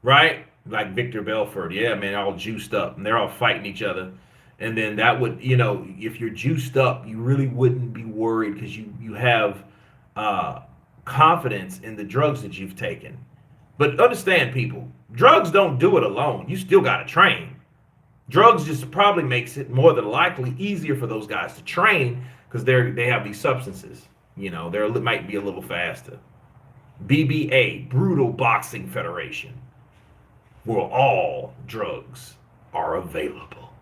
right? Like Victor Belfort. Yeah, man, all juiced up. And they're all fighting each other. And then that would, if you're juiced up, you really wouldn't be worried because you have confidence in the drugs that you've taken. But understand, people, drugs don't do it alone. You still got to train. Drugs just probably makes it more than likely easier for those guys to train because they have these substances. They might be a little faster. BBA, Brutal Boxing Federation, where all drugs are available.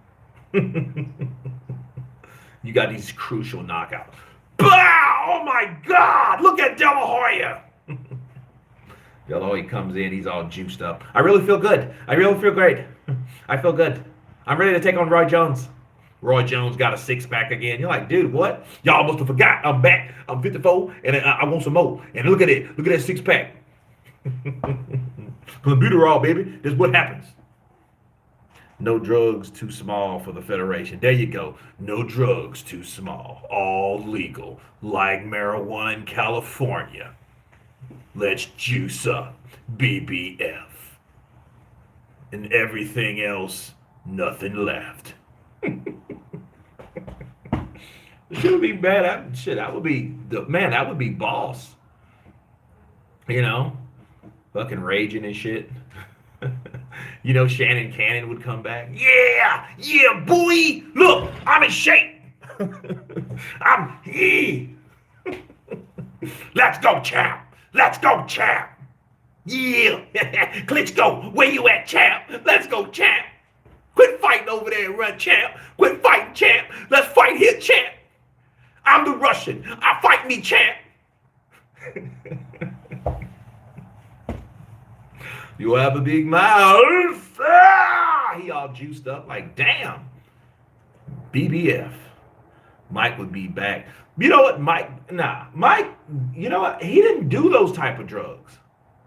You got these crucial knockouts. Bow! Oh my God! Look at De La Hoya. De La Hoya comes in, he's all juiced up. I really feel good. I really feel great. I feel good. I'm ready to take on Roy Jones. Roy Jones got a six-pack again. You're like, dude, what? Y'all must have forgot. I'm back. I'm 54, and I want some more. And look at it. Look at that six-pack. Because Buterol, baby, this is what happens. No drugs too small for the Federation. There you go. No drugs too small. All legal. Like marijuana in California. Let's juice up. BBF. And everything else, nothing left. Should be bad. That would be that would be boss. You know, fucking raging and shit. You know, Shannon Cannon would come back. Yeah, yeah, boy. Look, I'm in shape. Yeah. Let's go, champ. Let's go, champ. Yeah. Klitschko, where you at, champ? Let's go, champ. Quit fighting over there and run, champ. Quit fighting, champ. Let's fight here, champ. I'm the Russian. I fight me, champ. You have a big mouth. Ah! He all juiced up like, damn. BBF. Mike would be back. You know what, Mike, you know what? He didn't do those type of drugs.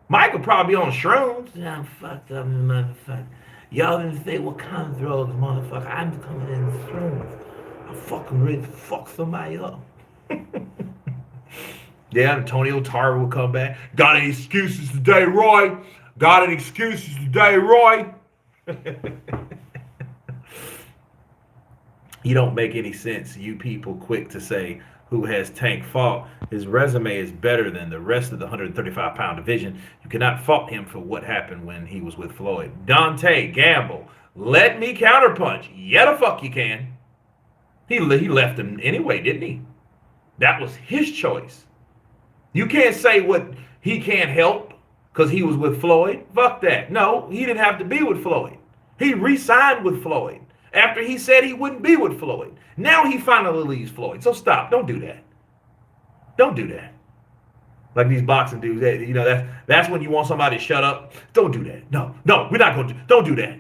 Mike would probably be on shrooms. Yeah, I'm fucked up, motherfucker. Y'all didn't say what kind of drugs, motherfucker. I'm coming in with shrooms. I'm fucking ready to fuck somebody up. Yeah, and Tony Otara will come back. Got any excuses today, Roy? Got any excuses today, Roy? You don't make any sense. You people quick to say who has Tank fought. His resume is better than the rest of the 135-pound division. You cannot fault him for what happened when he was with Floyd. Dante Gamble, let me counterpunch. Yeah, the fuck you can. He left him anyway, didn't he? That was his choice. You can't say what he can't help because he was with Floyd. Fuck that. No, he didn't have to be with Floyd. He re-signed with Floyd after he said he wouldn't be with Floyd. Now he finally leaves Floyd. So stop. Don't do that. Don't do that. Like these boxing dudes, you know, that's when you want somebody to shut up. Don't do that. No, we're not going to. Don't do that.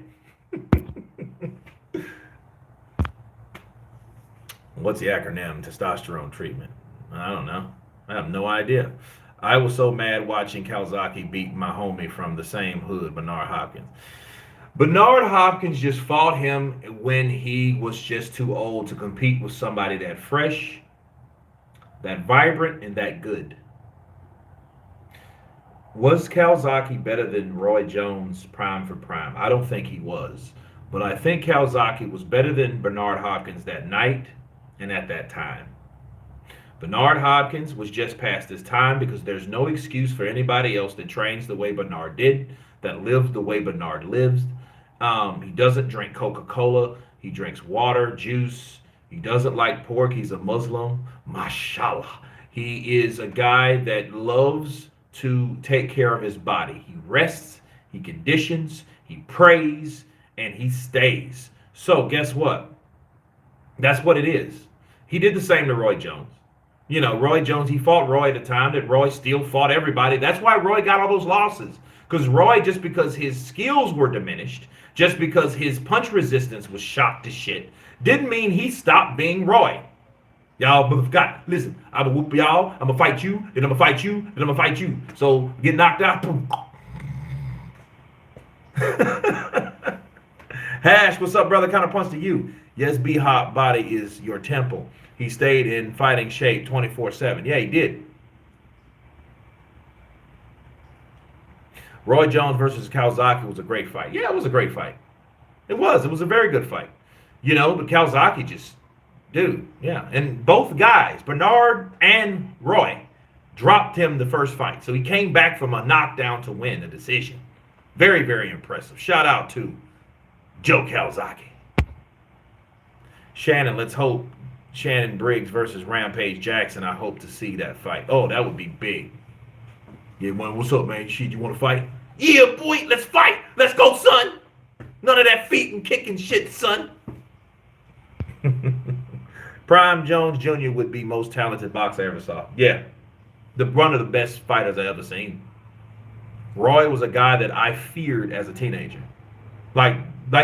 What's the acronym? Testosterone treatment. I don't know. I have no idea. I was so mad watching Calzaghe beat my homie from the same hood, Bernard Hopkins. Bernard Hopkins just fought him when he was just too old to compete with somebody that fresh, that vibrant, and that good. Was Calzaghe better than Roy Jones prime for prime? I don't think he was. But I think Calzaghe was better than Bernard Hopkins that night and at that time. Bernard Hopkins was just past his time because there's no excuse for anybody else that trains the way Bernard did, that lives the way Bernard lives. He doesn't drink Coca-Cola. He drinks water, juice. He doesn't like pork. He's a Muslim. Mashallah. He is a guy that loves to take care of his body. He rests, he conditions, he prays, and he stays. So guess what? That's what it is. He did the same to Roy Jones. You know, Roy Jones, he fought Roy at a time that Roy still fought everybody. That's why Roy got all those losses. Because Roy, just because his skills were diminished, just because his punch resistance was shot to shit, didn't mean he stopped being Roy. Y'all forgot. Listen, I'm going to whoop y'all. I'm going to fight you. Then I'm going to fight you. Then I'm going to fight you. So get knocked out. Boom. Hash, what's up, brother? Counterpunch to you. Yes, B-Hop body is your temple. He stayed in fighting shape 24/7. Yeah, he did. Roy Jones versus Calzaghe was a great fight. Yeah, it was a great fight. It was. It was a very good fight. You know, but Calzaghe just, dude, yeah. And both guys, Bernard and Roy, dropped him the first fight. So he came back from a knockdown to win a decision. Very, very impressive. Shout out to Joe Calzaghe. Shannon, let's hope Shannon Briggs versus Rampage Jackson. I hope to see that fight. Oh, that would be big. Yeah, man, what's up, man? Shit, you want to fight? Yeah, boy, let's fight. Let's go, son. None of that feet and kicking shit, son. Prime Jones Jr. would be most talented boxer I ever saw. Yeah, one of the best fighters I ever seen. Roy was a guy that I feared as a teenager. Like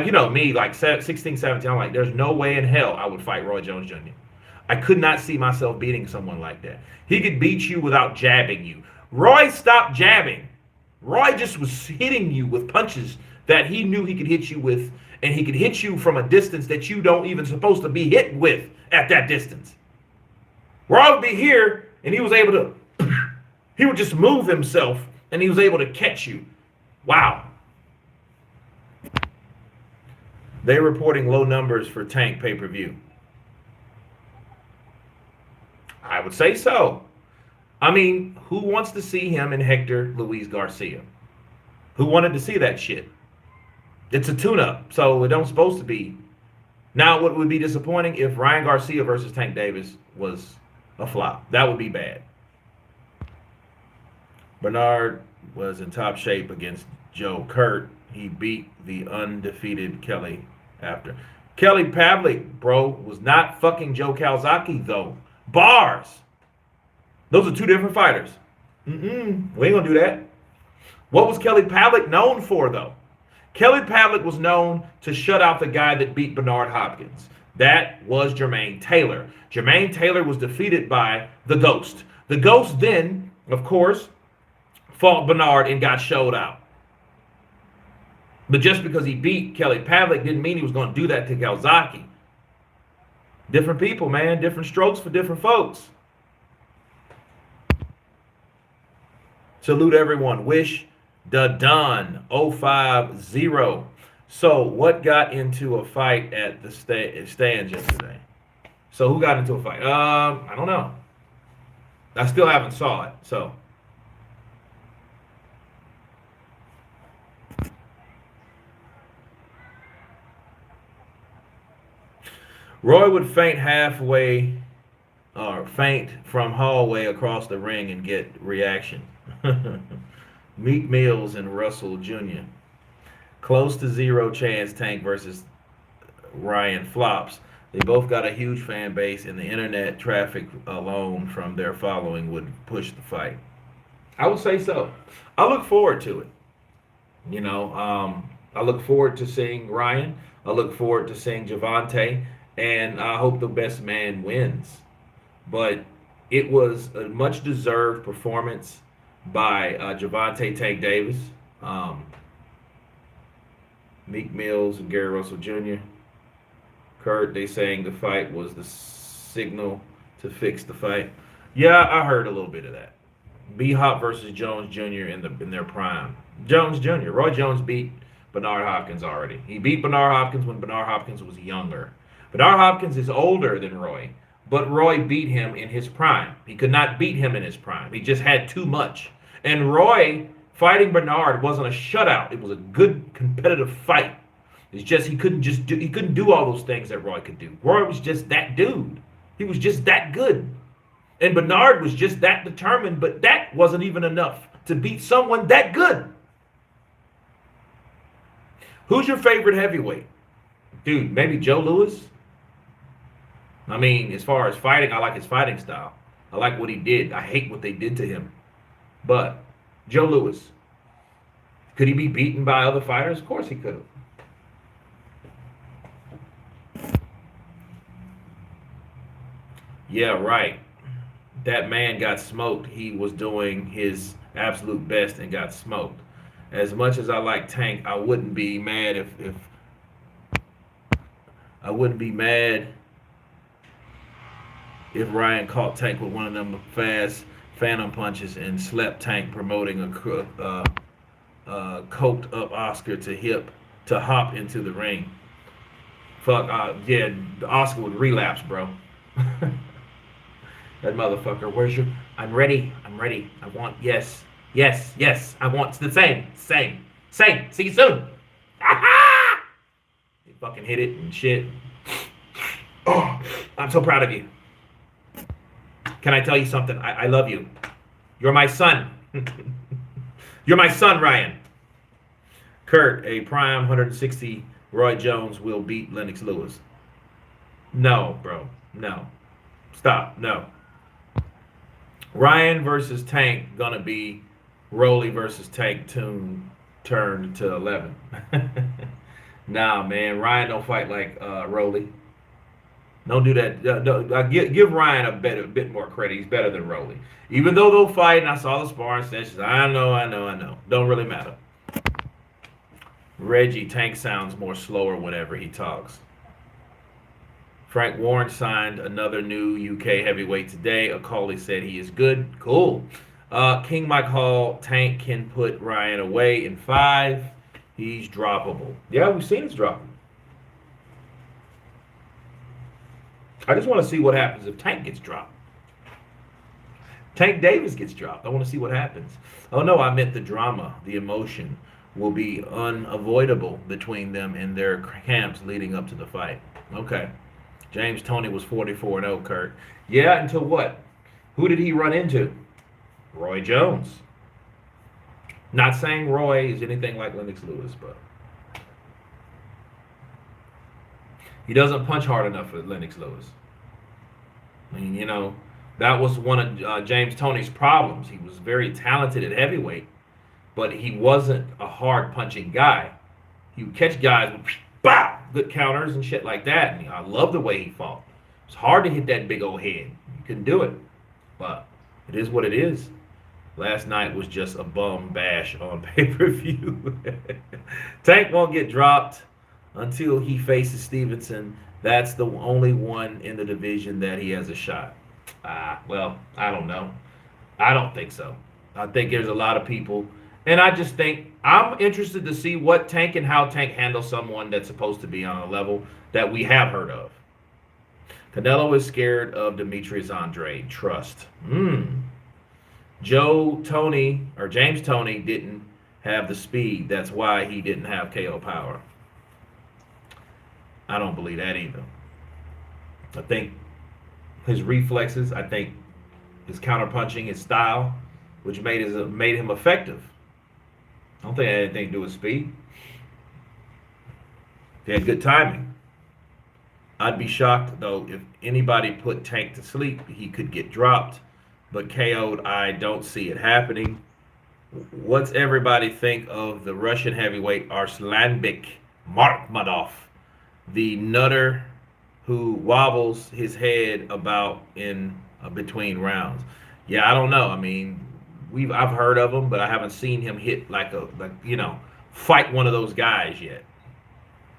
you know, me, like 16, 17, I'm like, there's no way in hell I would fight Roy Jones Jr. I could not see myself beating someone like that. He could beat you without jabbing you. Roy stopped jabbing. Roy just was hitting you with punches that he knew he could hit you with, and he could hit you from a distance that you don't even supposed to be hit with at that distance. Roy would be here, and he was able to, he would just move himself, and he was able to catch you. Wow. They're reporting low numbers for Tank pay-per-view. I would say so. I mean, who wants to see him and Hector Luis Garcia? Who wanted to see that shit? It's a tune-up, so it don't supposed to be. Now, what would be disappointing if Ryan Garcia versus Tank Davis was a flop? That would be bad. Bernard was in top shape against Joe Kurt. He beat the undefeated Kelly after. Kelly Pavlik, bro, was not fucking Joe Calzaghe, though. Bars. Those are two different fighters. We ain't gonna do that. What was Kelly Pavlik known for, though? Kelly Pavlik was known to shut out the guy that beat Bernard Hopkins. That was Jermaine Taylor. Jermaine Taylor was defeated by the Ghost. The Ghost then, of course, fought Bernard and got showed out. But just because he beat Kelly Pavlik didn't mean he was going to do that to Calzaghe. Different people, man. Different strokes for different folks. Salute everyone. Wish the done 050. So what got into a fight at the stands yesterday? So who got into a fight? I don't know. I still haven't saw it. So Roy would faint halfway or faint from hallway across the ring and get reaction. Meek Mills and Russell Jr. Close to zero chance Tank versus Ryan flops. They both got a huge fan base, and the internet traffic alone from their following would push the fight. I would say so. I look forward to it. You know, I look forward to seeing Ryan. I look forward to seeing Gervonta, and I hope the best man wins. But it was a much deserved performance by Gervonta Tank Davis, Meek Mills, and Gary Russell Jr. Kurt, they saying the fight was the signal to fix the fight. Yeah, I heard a little bit of that. B-Hop versus Jones Jr. in their prime. Jones Jr. Roy Jones beat Bernard Hopkins already. He beat Bernard Hopkins when Bernard Hopkins was younger. Bernard Hopkins is older than Roy, but Roy beat him in his prime. He could not beat him in his prime. He just had too much. And Roy fighting Bernard wasn't a shutout. It was a good competitive fight. It's just he couldn't do all those things that Roy could do. Roy was just that dude. He was just that good. And Bernard was just that determined, but that wasn't even enough to beat someone that good. Who's your favorite heavyweight? Dude, maybe Joe Louis? I mean, as far as fighting, I like his fighting style. I like what he did. I hate what they did to him. But Joe Louis, could he be beaten by other fighters? Of course he could have. Yeah, right. That man got smoked. He was doing his absolute best and got smoked. As much as I like Tank, I wouldn't be mad if Ryan caught Tank with one of them fast phantom punches and slept Tank, promoting a coked up Oscar to hop into the ring. Fuck, yeah, Oscar would relapse, bro. That motherfucker, I'm ready. I want, yes. I want the same. See you soon. He fucking hit it and shit. Oh, I'm so proud of you. Can I tell you something? I love you. You're my son. You're my son, Ryan. Kurt, a prime 160 Roy Jones will beat Lennox Lewis. No, bro. No. Stop. No. Ryan versus Tank gonna be Rolly versus Tank turned to 11. Nah, man. Ryan don't fight like Rolly. Don't do that. Give Ryan a bit more credit. He's better than Rolly. Even though they'll fight, and I saw the sparring sessions. I know. Don't really matter. Reggie, Tank sounds more slower whenever he talks. Frank Warren signed another new UK heavyweight today. Akali said he is good. Cool. King Mike Hall, Tank can put Ryan away in 5. He's droppable. Yeah, we've seen his droppable. I just want to see what happens if Tank gets dropped. Tank Davis gets dropped. I want to see what happens. Oh, no, I meant the drama, the emotion will be unavoidable between them in their camps leading up to the fight. Okay. James Toney was 44-0, Kurt. Yeah, until what? Who did he run into? Roy Jones. Not saying Roy is anything like Lennox Lewis, but he doesn't punch hard enough for Lennox Lewis. I mean, you know, that was one of James Toney's problems. He was very talented at heavyweight, but he wasn't a hard punching guy. He would catch guys with bow, good counters and shit like that. And I love the way he fought. It's hard to hit that big old head. You couldn't do it, but it is what it is. Last night was just a bum bash on pay-per-view. Tank won't get dropped until he faces Stevenson. That's the only one in the division that he has a shot. Well, I don't know. I don't think so. I think there's a lot of people. And I just think I'm interested to see what Tank and how Tank handles someone that's supposed to be on a level that we have heard of. Canelo is scared of Demetrius Andrade. Trust. James Toney didn't have the speed. That's why he didn't have KO power. I don't believe that either. I think his reflexes, I think his counterpunching, his style, which made him effective. I don't think it had anything to do with speed. He had good timing. I'd be shocked, though, if anybody put Tank to sleep, he could get dropped. But KO'd, I don't see it happening. What's everybody think of the Russian heavyweight Arslanbek Markmadov, the nutter who wobbles his head about in between rounds? Yeah, I don't know. I mean, I've heard of him, but I haven't seen him hit fight one of those guys yet.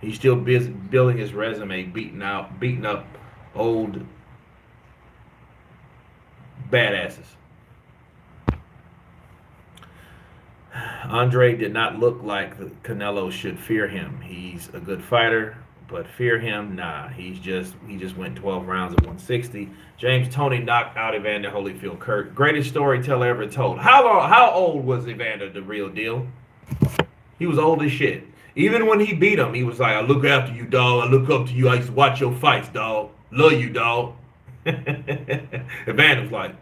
He's still busy building his resume, beating up old badasses. Andre did not look like Canelo should fear him. He's a good fighter, but fear him? Nah. He just went 12 rounds at 160. James Toney knocked out Evander Holyfield. Kurt, greatest storyteller ever told. How old was Evander the real deal? He was old as shit. Even when he beat him, he was like, I look after you, dog. I look up to you. I used to watch your fights, dog. Love you, dog. Evander was like,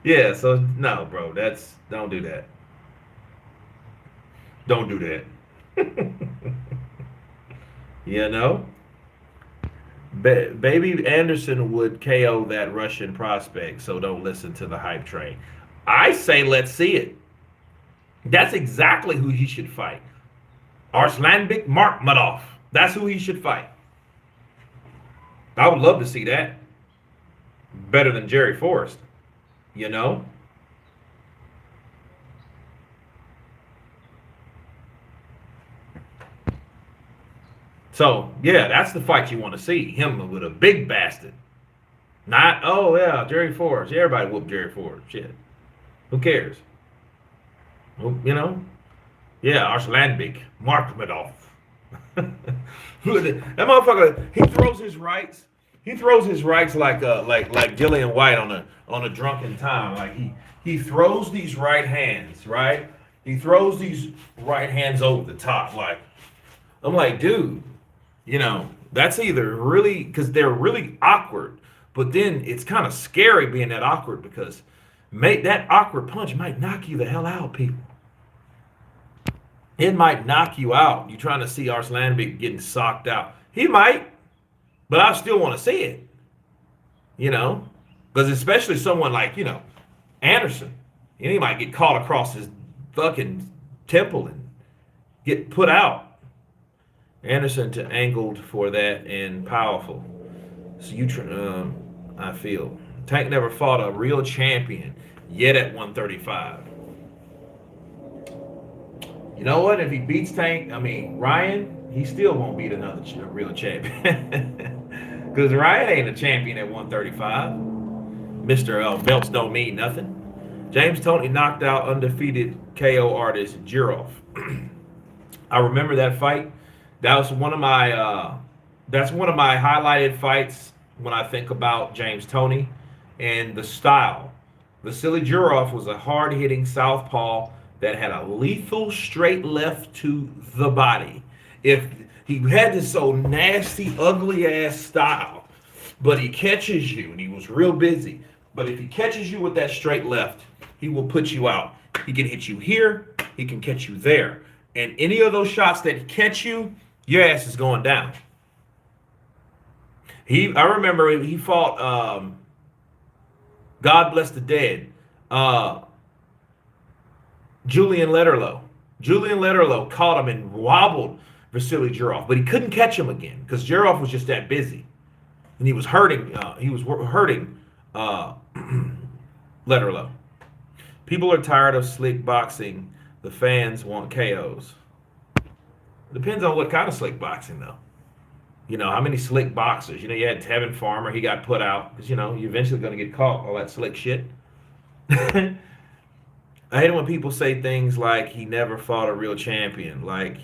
yeah, so no, bro, don't do that. Don't do that. You know? Baby Anderson would KO that Russian prospect, so don't listen to the hype train. I say let's see it. That's exactly who he should fight. Arslanbek Markmadov. That's who he should fight. I would love to see that. Better than Jerry Forrest. You know? So, yeah, that's the fight you want to see. Him with a big bastard. Not, oh, yeah, Jerry Forrest. Everybody whooped Jerry Forrest. Shit. Who cares? You know? Yeah, Arslanbek Markmadov. That motherfucker, he throws his rights. He throws his rights like Dillian White on a drunken time. Like he throws these right hands, right? He throws these right hands over the top. Like, I'm like, dude, you know, that's either really, because they're really awkward, but then it's kind of scary being that awkward because that awkward punch might knock you the hell out, people. It might knock you out. You're trying to see Arslanbek getting socked out. He might, but I still want to see it. You know? Because especially someone like, you know, Anderson. He might get caught across his fucking temple and get put out. Anderson angled for that and powerful. So I feel. Tank never fought a real champion yet at 135. You know what? If he beats Ryan, he still won't beat another real champion. Because Ryan ain't a champion at 135. Mr. Belts don't mean nothing. James Toney knocked out undefeated KO artist Jirov. I remember that fight. That was one of my that's one of my highlighted fights when I think about James Toney and the style. Vasily Jirov was a hard-hitting southpaw that had a lethal straight left to the body. If he had this so nasty, ugly ass style, but he catches you, and he was real busy. But if he catches you with that straight left, he will put you out. He can hit you here, he can catch you there. And any of those shots that catch you, your ass is going down. I remember he fought God bless the dead, Julian Lederlow. Julian Lederlow caught him and wobbled Vasily Jirov, but he couldn't catch him again because Jirov was just that busy, and he was hurting. Lederlow. People are tired of slick boxing. The fans want KOs. Depends on what kind of slick boxing, though. You know, how many slick boxers? You know, you had Tevin Farmer. He got put out because, you know, you're eventually going to get caught, all that slick shit. I hate it when people say things like he never fought a real champion. Like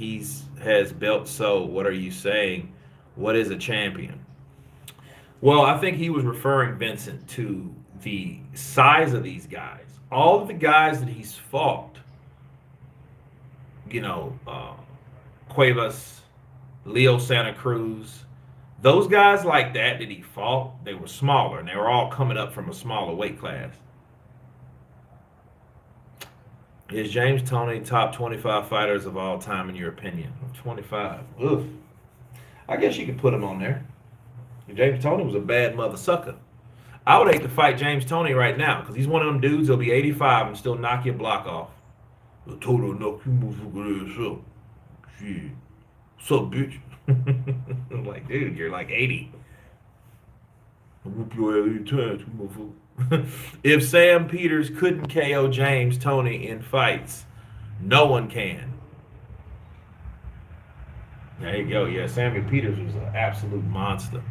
has belts, so what are you saying? What is a champion? Well, I think he was referring, Vincent, to the size of these guys. All of the guys that he's fought, you know, Cuevas, Leo Santa Cruz, those guys like that he fought, they were smaller, and they were all coming up from a smaller weight class. Is James Toney top 25 fighters of all time in your opinion? 25. Oof. I guess you could put him on there. James Toney was a bad mother sucker. I would hate to fight James Toney right now because he's one of them dudes that'll be 85 and still knock your block off. I told her knock you motherfucker ass up. Shit. What's up, bitch? I'm like, dude, you're like 80. I'll whoop your ass 8 times, you motherfucker. If Sam Peters couldn't KO James Toney in fights, no one can. There you go. Yeah, Samuel Peters was an absolute monster.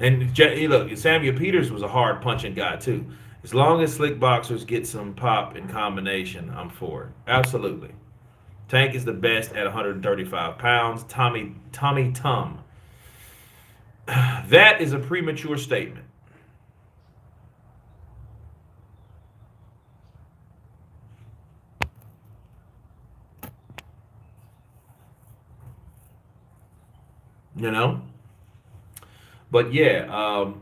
And look, Samuel Peters was a hard punching guy too. As long as slick boxers get some pop in combination, I'm for it. Absolutely. Tank is the best at 135 pounds. Tommy Tum. That is a premature statement. You know? But yeah,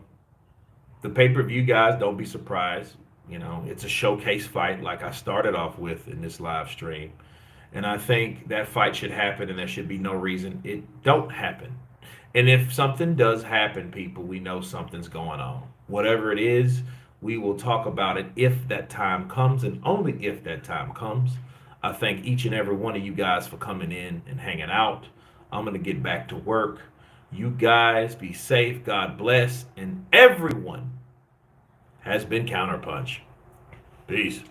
the pay-per-view guys, don't be surprised. You know, it's a showcase fight like I started off with in this live stream. And I think that fight should happen, and there should be no reason it don't happen. And if something does happen, people, we know something's going on. Whatever it is, we will talk about it if that time comes, and only if that time comes. I thank each and every one of you guys for coming in and hanging out. I'm going to get back to work. You guys be safe. God bless. And everyone has been Counterpunch. Peace.